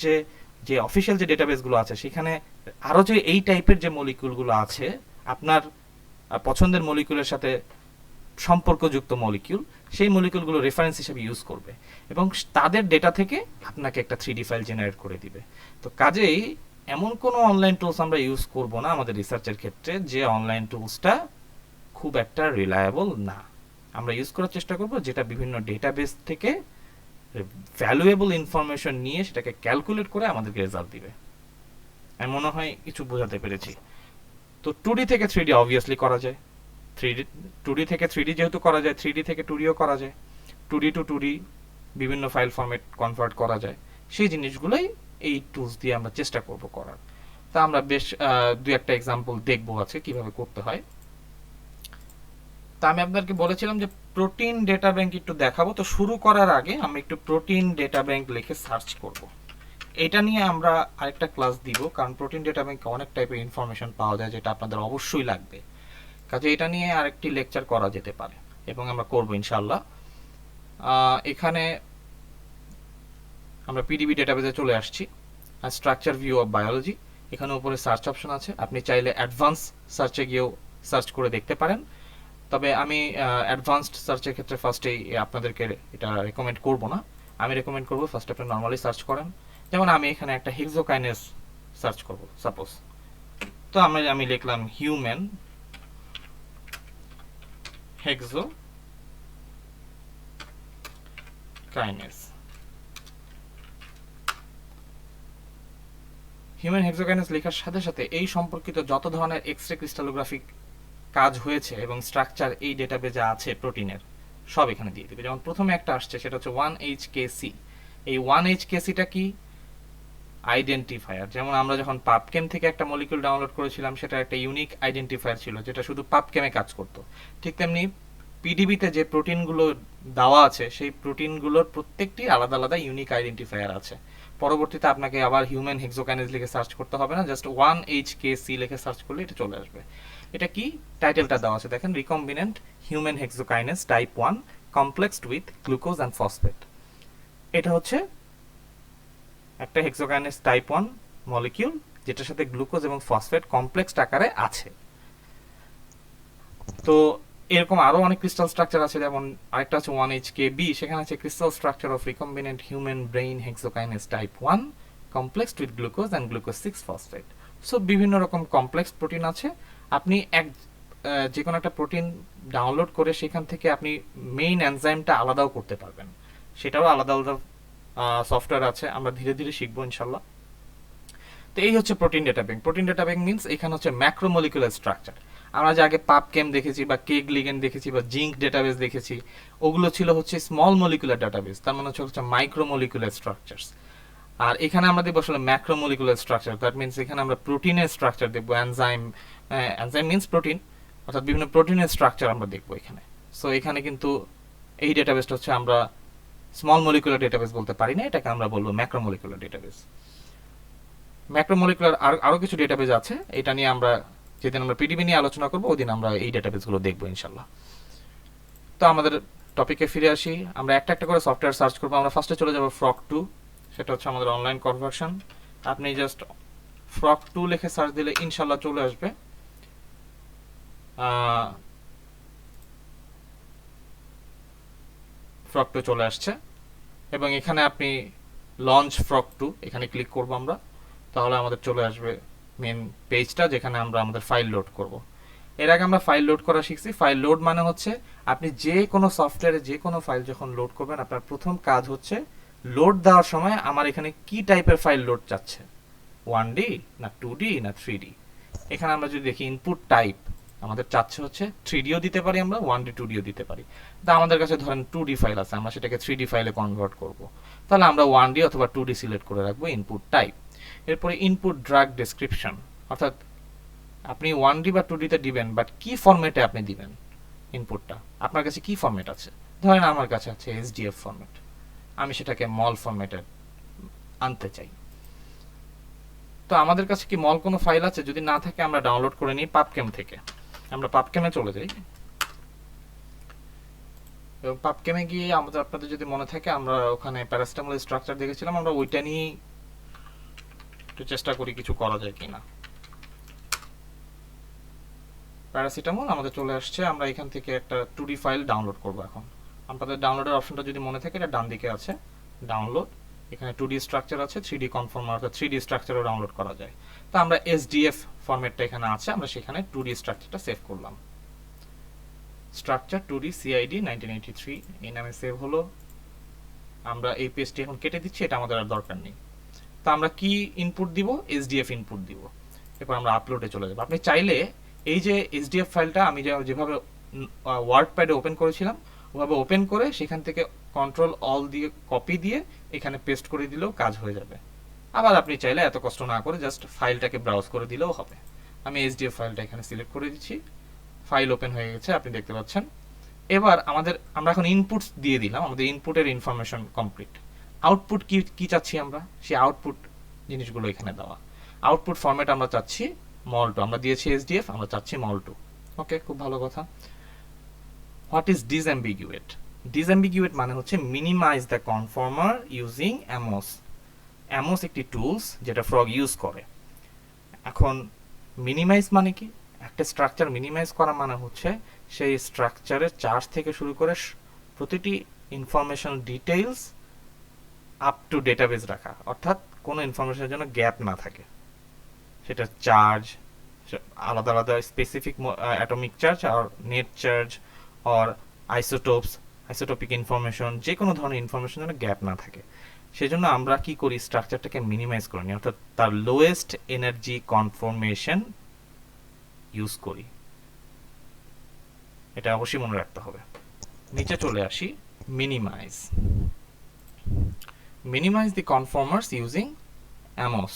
যে অফিসিয়াল যে ডেটাবেসগুলো আছে সেখানে আরও যে এই টাইপের যে মলিকিউলগুলো আছে আপনার পছন্দের মলিকিউলের সাথে সম্পর্কযুক্ত মলিকিউল, সেই মলিকিউলগুলো রেফারেন্স হিসেবে ইউজ করবে এবং তাদের ডেটা থেকে আপনাকে একটা 3D ফাইল জেনারেট করে দিবে। তো কাজেই এমন কোনো অনলাইন টুলস আমরা ইউজ করব না আমাদের রিসার্চের ক্ষেত্রে যে অনলাইন টুলসটা খুব একটা রিলায়েবল না। আমরা ইউজ করার চেষ্টা করব যেটা বিভিন্ন ডেটাবেস থেকে ভ্যালুয়েবল ইনফরমেশন নিয়ে সেটাকে ক্যালকুলেট করে আমাদেরকে রেজাল্ট দিবে। আমি মনে হয় কিছু বোঝাতে পেরেছি। তো 2D থেকে 3D অবভিয়াসলি করা যায়। 2D থেকে 3D যেহেতু করা যায়, 3D থেকে 2Dও করা যায়। 2D টু 2D বিভিন্ন ফাইল ফরম্যাট কনভার্ট করা যায়। সেই জিনিসগুলোই এই টুলস দিয়ে আমরা চেষ্টা করব করার। তা আমরা বেশ দুই একটা এক্সাম্পল দেখবো আছে কিভাবে করতে হয়। তা আমি আপনাদেরকে বলেছিলাম যে প্রোটিন ডেটা ব্যাংক একটু দেখাবো। তো শুরু করার আগে আমি একটু প্রোটিন ডেটা ব্যাংক লিখে সার্চ করব। এটা নিয়ে আমরা আরেকটা ক্লাস দিব, কারণ প্রোটিন ডেটা ব্যাংকে অনেক টাইপের ইনফরমেশন পাওয়া যায় যেটা আপনাদের অবশ্যই লাগবে। কাজে এটা নিয়ে আরেকটি লেকচার করা যেতে পারে এবং আমরা করব ইনশাআল্লাহ। এখানে আমরা পিডিবি ডেটাবেজে চলে আসছি। স্ট্রাকচার ভিউ অফ বায়োলজি, এখানে উপরে সার্চ অপশন আছে, আপনি চাইলে অ্যাডভান্স সার্চে গিয়েও সার্চ করে দেখতে পারেন। তবে আমি অ্যাডভান্সড সার্চের ক্ষেত্রে ফার্স্টেই আপনাদেরকে এটা রেকমেন্ড করব না। আমি রেকমেন্ড করব ফার্স্ট আপনি নর্মালি সার্চ করেন। যেমন আমি এখানে একটা হেক্সোকাইনেস সার্চ করব সাপোজ। তো আমি লিখলাম হিউম্যান হেক্সোকাইনেস। হিউম্যান হেক্সোকাইনেস লেখার সাথে সাথে এই সম্পর্কিত যত ধরনের এক্স-রে ক্রিস্টালোগ্রাফিক কাজ হয়েছে এবং স্ট্রাকচার এই ডেটাবেজে আছে প্রোটিনের সব এখানে দিয়ে দেবে। যেমন প্রথমে একটা আসছে সেটা হচ্ছে 1HKC। এই 1HKCটা কি? আইডেন্টিফায়ার। যেমন আমরা যখন পাবকেম থেকে একটা মলিকিউল ডাউনলোড করেছিলাম সেটা একটা ইউনিক আইডেন্টিফায়ার ছিল যেটা শুধু পাবকেমে কাজ করতো। ঠিক তেমনি পিডিবিতে যে প্রোটিনগুলো দেওয়া আছে সেই প্রোটিনগুলোর প্রত্যেকটি আলাদা আলাদা ইউনিক আইডেন্টিফায়ার আছে। পরবর্তীতে আপনাকে আবার হিউম্যান হেক্সোকাইনেস লিখে সার্চ করতে হবে না, জাস্ট 1HKC লিখে সার্চ করলে এটা চলে আসবে। এটা কি? টাইটেলটা দেওয়া আছে দেখেন, recombinant human hexokinase type 1 complexed with glucose and phosphate. এটা হচ্ছে একটা হেক্সোকাইনেস টাইপ 1 মলিকিউল যেটার সাথে গ্লুকোজ এবং ফসফেট কমপ্লেক্স আকারে আছে। তো এরকম আরো অনেক ক্রিস্টাল স্ট্রাকচার আছে, যেমন আরেকটা আছে 1HKB, সেখানে আছে crystal structure of recombinant human brain hexokinase type 1 complexed with glucose and glucose 6 phosphate. So বিভিন্ন রকম কমপ্লেক্স প্রোটিন আছে। আপনি যে কোনো একটা প্রোটিন ডাউনলোড করে সেখান থেকে আপনি মেইন এনজাইমটা আলাদাও করতে পারবেন, সেটাও আলাদা আলাদা সফটওয়্যার আছে, আমরা ধীরে ধীরে শিখবো ইনশাল্লাহ। তো এই হচ্ছে protein data bank. Protein data bank means এখানে হচ্ছে ম্যাক্রোমলিকুলার স্ট্রাকচার। আমরা যে আগে পাবকেম দেখেছি বা কেগ লিগেন্ড দেখেছি বা জিঙ্ক ডেটাবেস দেখেছি, ওগুলো ছিল হচ্ছে স্মল মলিকুলার ডেটাবেস, তার মানে হচ্ছে মাইক্রোমলিকুলার স্ট্রাকচারস। আর এখানে আমরা দেখবো আসলে ম্যাক্রোমলিকুলার স্ট্রাকচার, দ্যাট মিন্স এখানে আমরা প্রোটিনের স্ট্রাকচার দেখবো, এনজাইম মিন্স প্রোটিন, অর্থাৎ বিভিন্ন প্রোটিনের স্ট্রাকচার আমরা দেখবো এখানে। সো এখানে কিন্তু এই ডেটাবেসটা হচ্ছে আমরা স্মল মলিকুলার ডেটাবেস বলতে পারি না, এটাকে আমরা বলবো ম্যাক্রোমলিকুলার ডেটাবেস। ম্যাক্রোমলিকুলার আরো কিছু ডেটাবেস আছে, এটা নিয়ে আমরা যেদিন আমরা পিডিবি নিয়ে আলোচনা করবো ওদিন আমরা এই ডেটাবেসগুলো দেখবো ইনশাল্লাহ। তো আমাদের টপিকে ফিরে আসি, আমরা একটা একটা করে সফটওয়্যার সার্চ করবো। আমরা ফার্স্টে চলে যাবো frog2, সেটা হচ্ছে আমাদের অনলাইন কনভার্সন। আপনি জাস্ট frog2 লিখে সার্চ দিলে ইনশাল্লাহ চলে আসবে। frog2 চলে আসছে এবং এখানে আপনি লঞ্চ frog2 এখানে ক্লিক করবো আমরা, তাহলে আমাদের চলে আসবে মেন পেজটা যেখানে আমরা আমাদের ফাইল লোড করব। এর আগে আমরা ফাইল লোড করা শিখছি। ফাইল লোড মানে হচ্ছে আপনি যে কোনো সফটওয়্যারে যে কোনো ফাইল যখন লোড করবেন, আপনার প্রথম কাজ হচ্ছে লোড দেওয়ার সময় আমার এখানে কি টাইপের ফাইল লোড চাচ্ছে, 1D না 2D না 3D। এখানে আমরা যদি দেখি ইনপুট টাইপ আমাদের চাচ্ছে হচ্ছে 3Dও দিতে পারি আমরা, 1D 2Dও দিতে পারি। তা আমাদের কাছে ধরেন 2D ফাইল আছে, আমরা সেটাকে 3D ফাইলে কনভার্ট করব, তাহলে আমরা 1D অথবা 2D সিলেক্ট করে রাখবো ইনপুট টাইপ। এরপরে ইনপুট ড্রাগ ডেসক্রিপশন, অর্থাৎ আপনি 1D বা 2D তে দিবেন, বাট কি ফরম্যাটে আপনি দিবেন ইনপুটটা, আপনার কাছে কি ফরম্যাট আছে। ধরেন আমার কাছে আছে SDF ফরম্যাট, আমি সেটাকে মল ফরম্যাটে আনতে চাই। তো আমাদের কাছে কি মল কোনো ফাইল আছে? যদি না থাকে আমরা ডাউনলোড করে নিই পাবকেম থেকে। আমরা পাবকেমে চলে যাই এবং পাবকেমে গিয়ে আপনাদের যদি মনে থাকে আমরা ওখানে প্যারাসিটামল স্ট্রাকচার দেখেছিলাম, আমরা ওইটা নিয়ে একটু চেষ্টা করি কিছু করা যায় কিনা। প্যারাসিটামল আমাদের চলে আসছে, আমরা এখান থেকে একটা 2D ফাইল ডাউনলোড করব। এখন আপনাদের ডাউনলোডের অপশনটা যদি মনে থাকে এটা ডান দিকে আছে, ডাউনলোড। এখানে 2D স্ট্রাকচার আছে, 3D কনফর্মার অর্থাৎ 3D স্ট্রাকচারও ডাউনলোড করা যায়। তো আমরা SDF ফরম্যাটটা এখানে আছে, আমরা সেখানে 2D স্ট্রাকচারটা সেভ করলাম। স্ট্রাকচার 2D CID 1983 এই নামে সেভ হলো। আমরা এই পেজটি এখন কেটে দিচ্ছি, এটা আমাদের আর দরকার নেই। তো আমরা কি ইনপুট দিব? SDF ইনপুট দিব। এরপর আমরা আপলোডে চলে যাব। আপনি চাইলে এই যে SDF ফাইলটা আমি যেভাবে ওয়ার্ডপ্যাডে ওপেন করেছিলাম ওভাবে ওপেন করে সেখান থেকে কন্ট্রোল অল দিয়ে কপি দিয়ে এখানে পেস্ট করে দিলেও কাজ হয়ে যাবে। আবার আপনি চাইলে এত কষ্ট না করে জাস্ট ফাইলটাকে ব্রাউজ করে দিলেও হবে। আমি SDF ফাইলটা এখানে সিলেক্ট করে দিচ্ছি, ফাইল ওপেন হয়ে গেছে আপনি দেখতে পাচ্ছেন। এবার আমরা এখন ইনপুটস দিয়ে দিলাম, আমাদের ইনপুটের ইনফরমেশন কমপ্লিট। আউটপুট কি চাচ্ছি আমরা? সেই আউটপুট জিনিসগুলো এখানে দেওয়া। আউটপুট ফরম্যাট আমরা চাচ্ছি mol2, আমরা দিয়েছি SDF, আমরা চাচ্ছি mol2। ওকে, খুব ভালো কথা। What is ডিসঅ্যাম্বিগুয়েট? ডিসঅ্যাম্বিগুয়েট মানে হচ্ছে minimize the conformer using AMMOS. AMMOS একটি টুলস যেটা ফ্রগ ইউজ করে। এখন মিনিমাইজ মানে কি? একটা স্ট্রাকচার মিনিমাইজ করা মানে হচ্ছে সেই স্ট্রাকচারের চার্জ থেকে শুরু করে প্রতিটি information details up to database রাখা, অর্থাৎ কোনো ইনফরমেশনের জন্য গ্যাপ না থাকে। সেটা চার্জ, আলাদা আলাদা স্পেসিফিক অ্যাটমিক চার্জ আর নেট চার্জ আর আইসোটোপিক ইনফরমেশন, যে কোনো ধরনের ইনফরমেশন যেন গ্যাপ না থাকে। সেজন্য আমরা কি করি? স্ট্রাকচারটাকে মিনিমাইজ করে নিই, অর্থাৎ তার লোয়েস্ট এনার্জি কনফরমেশন ইউজ করি। এটা অবশ্যই মনে রাখতে হবে। নিচে চলে আসি, মিনিমাইজ দি কনফর্মার্স ইউজিং অ্যামোস।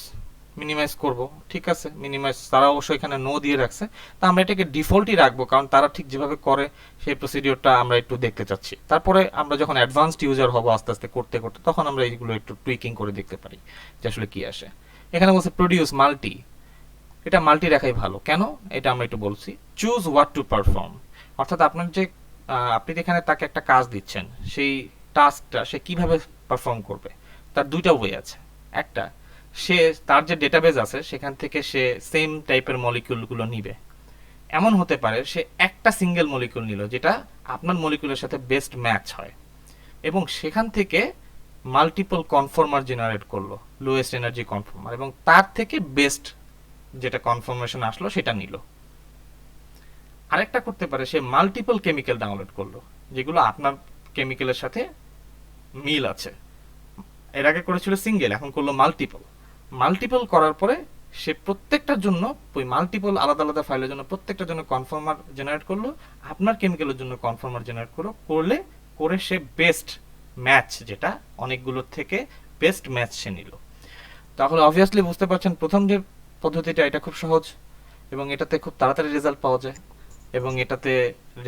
মিনিমাইজ করব, ঠিক আছে। মিনিমাইজ তারা অবশ্যই এখানে নো দিয়ে রাখছে, তা আমরা এটাকে ডিফল্টই রাখবো, কারণ তারা ঠিক যেভাবে করে সেই প্রসিডিওরটা আমরা একটু দেখতে চাচ্ছি। তারপরে আমরা যখন অ্যাডভান্সড ইউজার হব আস্তে আস্তে করতে করতে, তখন আমরা এইগুলো একটু টুইকিং করে দেখতে পারি যে আসলে কি আসে। এখানে বলছে প্রডিউস মাল্টি, এটা মাল্টি রাখাই ভালো। কেন? এটা আমরা একটু বলছি। চুজ হোয়াট টু পারফর্ম, অর্থাৎ আপনার যে আপনি যেখানে তাকে একটা কাজ দিচ্ছেন সেই টাস্কটা সে কিভাবে পারফর্ম করবে তার দুইটা ওয়ে আছে। একটা, সে তার যে ডেটাবেস আছে সেখান থেকে সে সেম টাইপের মলিকিউলগুলো নিবে। এমন হতে পারে সে একটা সিঙ্গেল মলিকিউল নিল যেটা আপনার মলিকিউলের সাথে বেস্ট ম্যাচ হয়, এবং সেখান থেকে মাল্টিপল কনফর্মার জেনারেট করলো, লোয়েস্ট এনার্জি কনফর্মার, এবং তার থেকে বেস্ট যেটা কনফর্মেশন আসলো সেটা নিল। আরেকটা করতে পারে সে মাল্টিপল কেমিক্যাল ডাউনলোড করলো যেগুলো আপনার কেমিক্যালের সাথে মিল আছে। এর আগে করেছিল সিঙ্গেল, এখন করলো মাল্টিপল করার পরে সে প্রত্যেকটার জন্য ওই মাল্টিপল আলাদা আলাদা ফাইলের জন্য প্রত্যেকটার জন্য কনফর্মার জেনারেট করলো, আপনার কেমিক্যালের জন্য কনফর্মার জেনারেট করে সে বেস্ট ম্যাচ, যেটা অনেকগুলোর থেকে বেস্ট ম্যাচ সে নিল। তাহলে অবভিয়াসলি বুঝতে পারছেন প্রথম যে পদ্ধতিটা এটা খুব সহজ, এবং এটাতে খুব তাড়াতাড়ি রেজাল্ট পাওয়া যায়, এবং এটাতে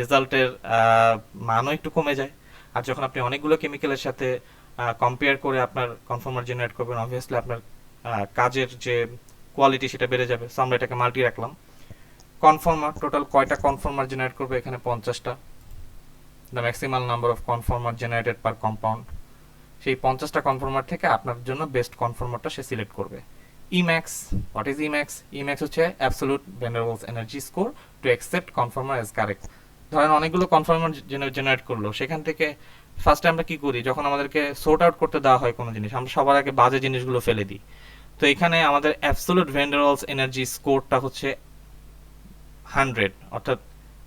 রেজাল্টের মানও একটু কমে যায়। আর যখন আপনি অনেকগুলো কেমিক্যালের সাথে কম্পেয়ার করে আপনার কনফর্মার জেনারেট করবেন, অবভিয়াসলি আপনার কাজের যে কোয়ালিটি সেটা বেড়ে যাবে। সো আমরা এটাকে মাল্টি রাখলাম। কনফর্মার, টোটাল কয়টা কনফর্মার জেনারেট করবে? এখানে 50টা। The maximum number of conformer generated per compound, সেই 50টা কনফর্মার থেকে আপনার জন্য বেস্ট কনফর্মারটা সে সিলেক্ট করবে। Emax, what is Emax? Emax হচ্ছে absolute van der Waals energy score to accept conformer as correct. ধরেন অনেকগুলো কনফর্মার জেনারেট করলো, সেখান থেকে ফার্স্টে আমরা কি করি? যখন আমাদেরকে সোর্ট আউট করতে দেওয়া হয় কোনো জিনিস, আমরা সবার আগে বাজে জিনিসগুলো ফেলে দিই। তো এখানে আমাদের absolute van der Waals energy স্কোরটা হচ্ছে 100, অর্থাৎ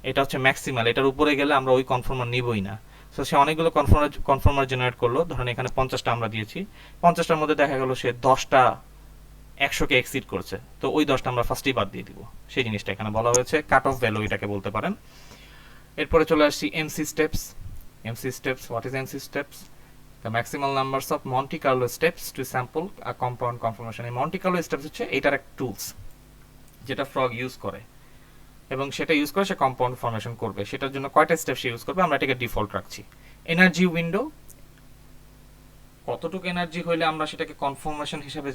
এটা হচ্ছে ম্যাক্সিমাল, এটার উপরে গেলে আমরা ওই কনফর্মার নিবই না। সো সে অনেকগুলো কনফর্মার জেনারেট করলো, ধরেন এখানে 50টা আমরা দিয়েছি, 50টার মধ্যে দেখা গেল সে 10টা 100কে এক্সিড করছে, তো ওই 10টা আমরা ফার্স্টেই বাদ দিয়ে দিব। সেই জিনিসটা এখানে বলা হয়েছে কাট অফ ভ্যালু, এটাকে বলতে পারেন। এরপরে চলে আসছি MC steps. What is MC steps? The maximal numbers of Monte Carlo steps to sample a compound conformation. এই মন্টি কার্লো স্টেপস হচ্ছে এটার এক টুলস যেটা ফ্রগ ইউজ করে, এবং সেটা ইউজ করে সে কম্পাউন্ড ফর্মেশন করবে। সেটার জন্য কয়টা স্টেপ সে ইউজ করবে আমরা এটাকে ডিফল্ট রাখছি। এনার্জি উইন্ডো, কতটুকু এনার্জি হইলে আমরা সেটাকে কনফর্মেশন হিসেবে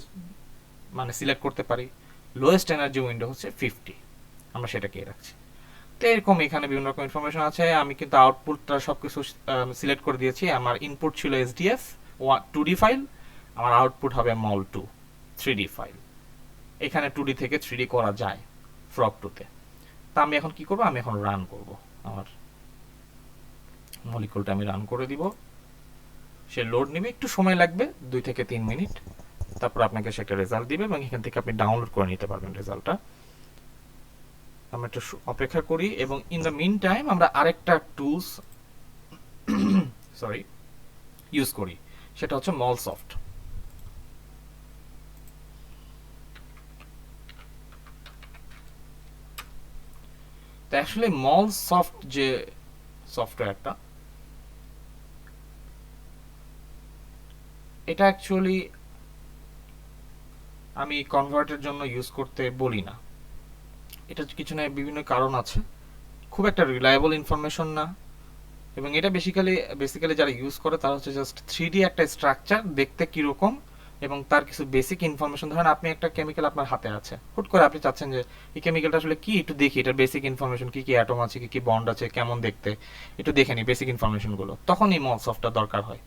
মানে সিলেক্ট করতে পারি। লোয়েস্ট এনার্জি উইন্ডো হচ্ছে 50, আমরা সেটাকে রাখছি। তো এরকম এখানে বিভিন্ন রকম ইনফরমেশন আছে। আমি কিন্তু আউটপুটটা সবকিছু সিলেক্ট করে দিয়েছি। আমার ইনপুট ছিল SDF 2D ফাইল, আমার আউটপুট হবে mol2 3D ফাইল। এখানে 2D থেকে 3D করা যায় ফ্রগ 2তে। তা আমি এখন কি করব? আমি এখন রান করব, আমার মলিকুলটা আমি রান করে দিব। সে লোড নেবে, একটু সময় লাগবে 2 থেকে 3 মিনিট, তারপর আপনাকে সে একটা রেজাল্ট দিবে এবং এখান থেকে আপনি ডাউনলোড করে নিতে পারবেন রেজাল্টটা। আমরা একটু অপেক্ষা করি এবং ইন দ্য মিন টাইম আমরা আরেকটা টুলস সরি ইউজ করি, সেটা হচ্ছে মলসফট। তো অ্যাকচুয়ালি মলসফট যে সফটওয়্যারটা, এটা অ্যাকচুয়ালি আমি কনভার্টের জন্য ইউজ করতে বলি না। এটা কিছু না, বিভিন্ন কারণ আছে, খুব একটা রিলায়েবল ইনফরমেশন না, এবং এটা বেসিক্যালি যারা ইউজ করে তারা হচ্ছে জাস্ট 3D একটা স্ট্রাকচার দেখতে কীরকম এবং তার কিছু বেসিক ইনফরমেশন। ধরেন আপনি একটা কেমিক্যাল আপনার হাতে আছে, হুট করে আপনি চাচ্ছেন যে এই কেমিক্যালটা আসলে কি, একটু দেখি এটার বেসিক ইনফরমেশন, কি কি অ্যাটম আছে, কি কি বন্ড আছে, কেমন দেখতে, একটু দেখে নিই বেসিক ইনফরমেশনগুলো, তখন এই মলসফটটা দরকার হয়।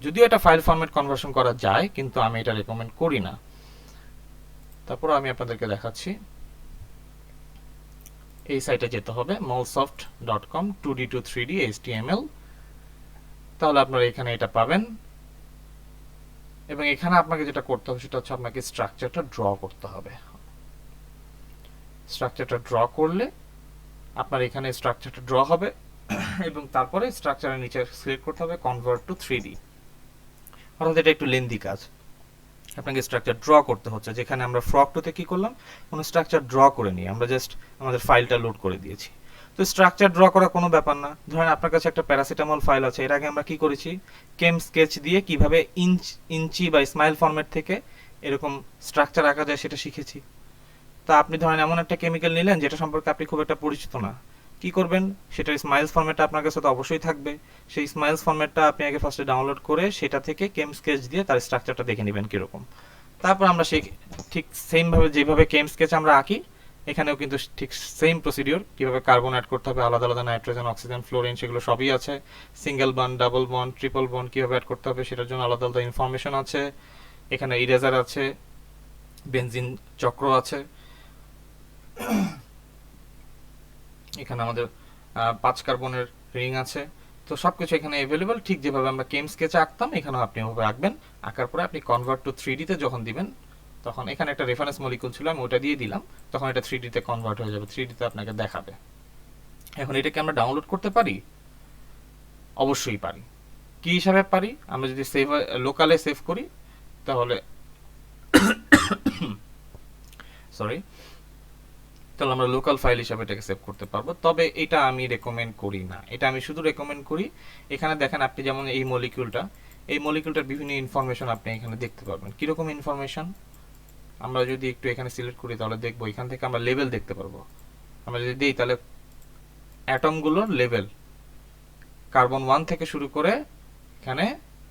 যদিও এটা ফাইল ফরম্যাট কনভার্সন করা যায়, কিন্তু আমি এটা রেকমেন্ড করি না। তারপর আমি আপনাদেরকে দেখাচ্ছি, এই সাইটে যেতে হবে molsoft.com 2D to 3D HTML, তাহলে আপনারা এখানে এটা পাবেন। এবং এখানে আপনাকে যেটা করতে হবে সেটা হচ্ছে আপনাকে স্ট্রাকচারটা ড্র করতে হবে। স্ট্রাকচারটা ড্র করলে আপনার এখানে স্ট্রাকচারটা ড্র হবে এবং তারপরে স্ট্রাকচারের নিচে সিলেক্ট করতে হবে কনভার্ট টু 3D। অর্থাৎ এটা একটু লেন্দি কাজ, আপনাকে স্ট্রাকচার ড্র করতে হচ্ছে। যেখানে আমরা ফ্রক টুতে কি করলাম, কোনো স্ট্রাকচার ড্র করে নিই, আমরা জাস্ট আমাদের ফাইলটা লোড করে দিয়েছি। তো স্ট্রাকচার ড্র করা কোনো ব্যাপার না। ধরেন আপনার কাছে একটা প্যারাসিটামল ফাইল আছে, এর আগে আমরা কি করেছি, কেম স্কেচ দিয়ে কিভাবে ইঞ্চি বা স্মাইল ফরম্যাট থেকে এরকম স্ট্রাকচার আঁকা যায় সেটা শিখেছি। তা আপনি ধরেন এমন একটা কেমিক্যাল নিলেন যেটা সম্পর্কে আপনি খুব একটা পরিচিত না, কি করবেন, সেটার স্মাইলস ফরম্যাটটা আপনার কাছে তো অবশ্যই থাকবে। সেই স্মাইলস ফরম্যাটটা আপনি আগে ফার্স্টে ডাউনলোড করে সেটা থেকে কেম স্কেচ দিয়ে তার স্ট্রাকচারটা দেখে নেবেন কীরকম। তারপর আমরা সেই ঠিক সেমভাবে যেভাবে কেম স্কেচ আমরা আঁকি, এখানেও কিন্তু ঠিক সেম প্রসিডিওর, কীভাবে কার্বন অ্যাড করতে হবে, আলাদা আলাদা নাইট্রোজেন, অক্সিজেন, ফ্লোরিন, সেগুলো সবই আছে। Single bond, double bond, triple bond কীভাবে অ্যাড করতে হবে সেটার জন্য আলাদা আলাদা ইনফরমেশন আছে। এখানে ইরেজার আছে, বেনজিন চক্র আছে, এখানে আমাদের 5 কার্বনের রিং আছে। তো সবকিছু এখানে অ্যাভেলেবল, ঠিক যেভাবে আমরা কেম স্কেচে আঁকতাম এখানেও আপনি ওভাবে আঁকবেন। আঁকার পরে আপনি কনভার্ট টু 3D তে যখন দিবেন, তখন এখানে একটা রেফারেন্স মলিকুল ছিল, আমি ওটা দিয়ে দিলাম, তখন এটা 3D তে কনভার্ট হয়ে যাবে, 3D তে আপনাকে দেখাবে। এখন এটাকে আমরা ডাউনলোড করতে পারি, অবশ্যই পারি। কি হিসাবে পারি, আমরা যদি লোকালে সেভ করি তাহলে তাহলে আমরা লোকাল ফাইল হিসাবে এটাকে সেভ করতে পারবো। তবে এটা আমি রেকমেন্ড করি না, এটা আমি শুধু রেকমেন্ড করি, এখানে দেখেন আপনি যেমন এই মলিকিউলটার বিভিন্ন ইনফরমেশন আপনি এখানে দেখতে পারবেন। কিরকম ইনফরমেশন, আমরা যদি একটু এখানে সিলেক্ট করি তাহলে দেখবো এখান থেকে আমরা লেভেল দেখতে পারবো। আমরা যদি দিই তাহলে অ্যাটমগুলোর লেভেল, কার্বন 1 থেকে শুরু করে এখানে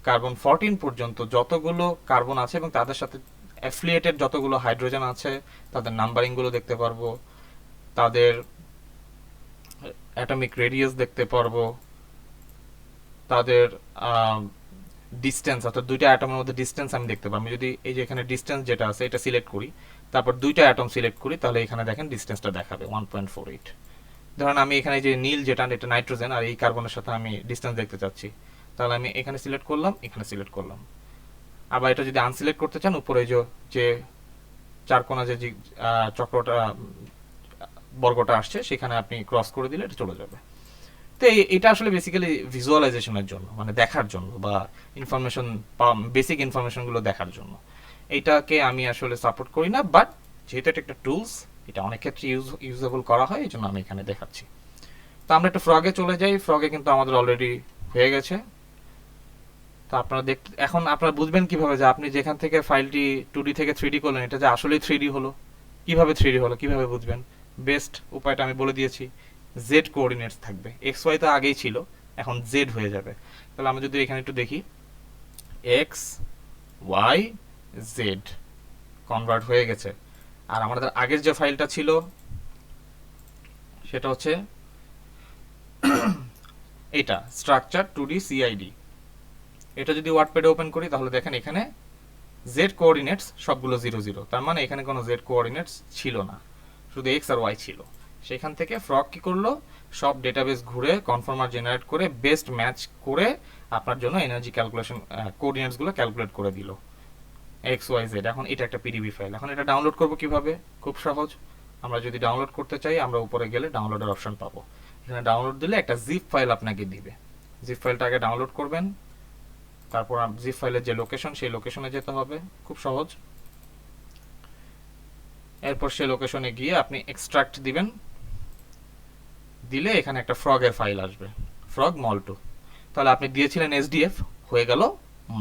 কার্বন 14 পর্যন্ত যতগুলো কার্বন আছে এবং তাদের সাথে অ্যাফিলিয়েটেড যতগুলো হাইড্রোজেন আছে তাদের নাম্বারিংগুলো দেখতে পারবো, তাদের অ্যাটমিক রেডিয়াস দেখতে পারবো, তাদের ডিস্টেন্স, অর্থাৎ দুইটা অ্যাটমের মধ্যে ডিস্টেন্স আমি দেখতে পারবো। যদি এই যে এখানে ডিস্টেন্স যেটা আছে এটা সিলেক্ট করি, তারপর দুইটা অ্যাটম সিলেক্ট করি, তাহলে এখানে দেখেন ডিস্টেন্সটা দেখাবে 1.48। ধরেন আমি এখানে যে নীল যেটা, এটা নাইট্রোজেন, আর এই কার্বনের সাথে আমি ডিস্টেন্স দেখতে চাচ্ছি, তাহলে আমি এখানে সিলেক্ট করলাম, এখানে সিলেক্ট করলাম। আবার এটা যদি আনসিলেক্ট করতে চান, উপরে যে চারকোনা যে চক্রটা বর্গটা আসছে সেখানে আপনি ক্রস করে দিলে এটা চলে যাবে। তো এটা আসলে বেসিক্যালি ভিজুয়ালাইজেশনের জন্য, মানে দেখার জন্য, বা ইনফরমেশন, বেসিক ইনফরমেশনগুলো দেখার জন্য। এইটাকে আমি আসলে সাপোর্ট করি না, বাট যেহেতু এটা একটা টুলস, এটা অনেক ক্ষেত্রে ইউজেবল করা হয়, এই জন্য আমি এখানে দেখাচ্ছি। তো আমরা একটু ফ্রগে চলে যাই। ফ্রগে কিন্তু আমাদের অলরেডি হয়ে গেছে। তো আপনারা এখন আপনারা বুঝবেন কিভাবে যে আপনি যেখান থেকে ফাইলটি 2D থেকে 3D করলেন, এটা যে আসলেই 3D হলো। কিভাবে 3D হলো কিভাবে বুঝবেন, বেস্ট উপায়টা আমি বলে দিয়েছি, জেড কোঅর্ডিনেটস থাকবে, এক্স ওয়াই তো আগেই ছিল, এখন জেড হয়ে যাবে। তাহলে আমরা যদি এখানে একটু দেখি, এক্স ওয়াই জেড কনভার্ট হয়ে গেছে। আর আমাদের আগের যে ফাইলটা ছিল সেটা হচ্ছে এটা স্ট্রাকচার 2D CID। এটা যদি ওয়ার্ডপ্যাডে ওপেন করি তাহলে দেখেন এখানে জেড কোঅর্ডিনেটস সবগুলো 0 0, তার মানে এখানে কোনো জেড কোঅর্ডিনেটস ছিল না, শুধু এক্স আর ওয়াই ছিল। সেখান থেকে ফ্রগ কি করলো, সব ডেটাবেস ঘুরে কনফর্মার জেনারেট করে বেস্ট ম্যাচ করে আপনার জন্য এনার্জি ক্যালকুলেশন কোঅর্ডিনেটসগুলো ক্যালকুলেট করে দিল XYZ। এখন এটা একটা পিডিবি ফাইল। এখন এটা ডাউনলোড করব কিভাবে? খুব সহজ। আমরা যদি ডাউনলোড করতে চাই আমরা উপরে গেলে ডাউনলোডের অপশন পাবো। এখানে ডাউনলোড দিলে একটা জিপ ফাইল আপনাকে দিবে। জিপ ফাইলটা আগে ডাউনলোড করবেন, তারপর জিপ ফাইলের যে লোকেশন সেই লোকেশনে যেতে হবে, খুব সহজ। এরপর সেই লোকেশনে গিয়ে আপনি এক্সট্রাক্ট দিবেন, দিলে এখানে একটা ফ্রগের ফাইল আসবে, ফ্রগ মল2। তাহলে আপনি দিয়েছিলেন এসডিএফ, হয়ে গেল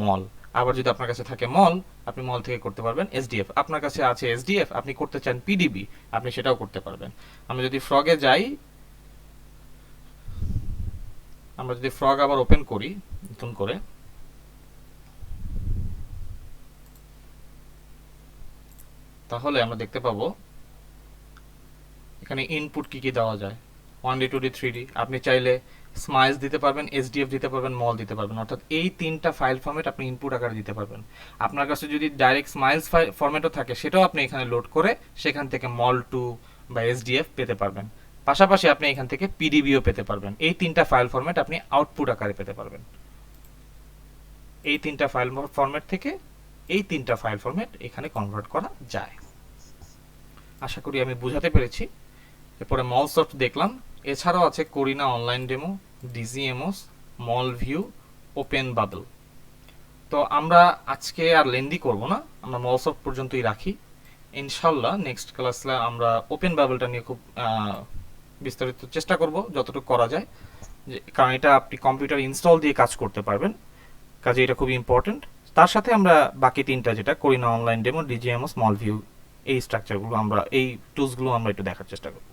মল। আবার যদি আপনার কাছে থাকে মল, আপনি মল থেকে করতে পারবেন এসডিএফ। আপনার কাছে আছে এসডিএফ, আপনি করতে চান পিডিবি, আপনি সেটাও করতে পারবেন। আমরা যদি ফ্রগে যাই, আমরা যদি ফ্রগ আবার ওপেন করি নতুন করে, তাহলে আমরা দেখতে পাবো এখানে ইনপুট কি কি দেওয়া যায়। 1D 2D 3D। আপনি চাইলে স্মাইলস দিতে পারবেন, এসডিএফ দিতে পারবেন, মল দিতে পারবেন। অর্থাৎ এই তিনটা ফাইল ফরম্যাট আপনি ইনপুট আকারে দিতে পারবেন। আপনার কাছে যদি ডাইরেক্ট স্মাইলস ফরম্যাটও থাকে সেটাও আপনি এখানে লোড করে সেখান থেকে মল2 বা এসডিএফ পেতে পারবেন। পাশাপাশি আপনি এখান থেকে পিডিবিও পেতে পারবেন। এই তিনটা ফাইল ফরম্যাট আপনি আউটপুট আকারে পেতে পারবেন। এই তিনটা ফাইল ফরম্যাট থেকে এই তিনটা ফাইল ফরম্যাট এখানে কনভার্ট করা যায়। আশা করি আমি বুঝাতে পেরেছি। এরপরে মলসফট দেখলাম, এছাড়াও আছে করিনা অনলাইন ডেমো, ডিজিএমওস, মল ভিউ, ওপেন বাবল। তো আমরা আজকে আর লেন্দি করব না, আমরা মলসফট পর্যন্তই রাখি। ইনশাল্লাহ নেক্সট ক্লাসে আমরা ওপেন বাবলটা নিয়ে খুব বিস্তারিত চেষ্টা করব যতটুকু করা যায়, কারণ এটা আপনি কম্পিউটার ইনস্টল দিয়ে কাজ করতে পারবেন, কাজে এটা খুব ইম্পর্টেন্ট। তার সাথে আমরা বাকি তিনটা, যেটা করিনা অনলাইন ডেমো, ডিজিএমওস, মল ভিউ, এই স্ট্রাকচারগুলো আমরা, এই টুলসগুলো আমরা একটু দেখার চেষ্টা করব।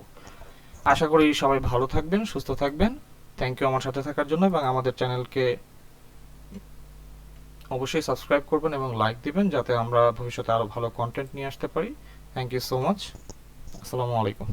আশা করি সবাই ভালো থাকবেন, সুস্থ থাকবেন। থ্যাংক ইউ আমার সাথে থাকার জন্য, এবং আমাদের চ্যানেলকে অবশ্যই সাবস্ক্রাইব করবেন এবং লাইক দিবেন যাতে আমরা ভবিষ্যতে আরও ভালো কন্টেন্ট নিয়ে আসতে পারি। Thank you so much. আসসালামু আলাইকুম।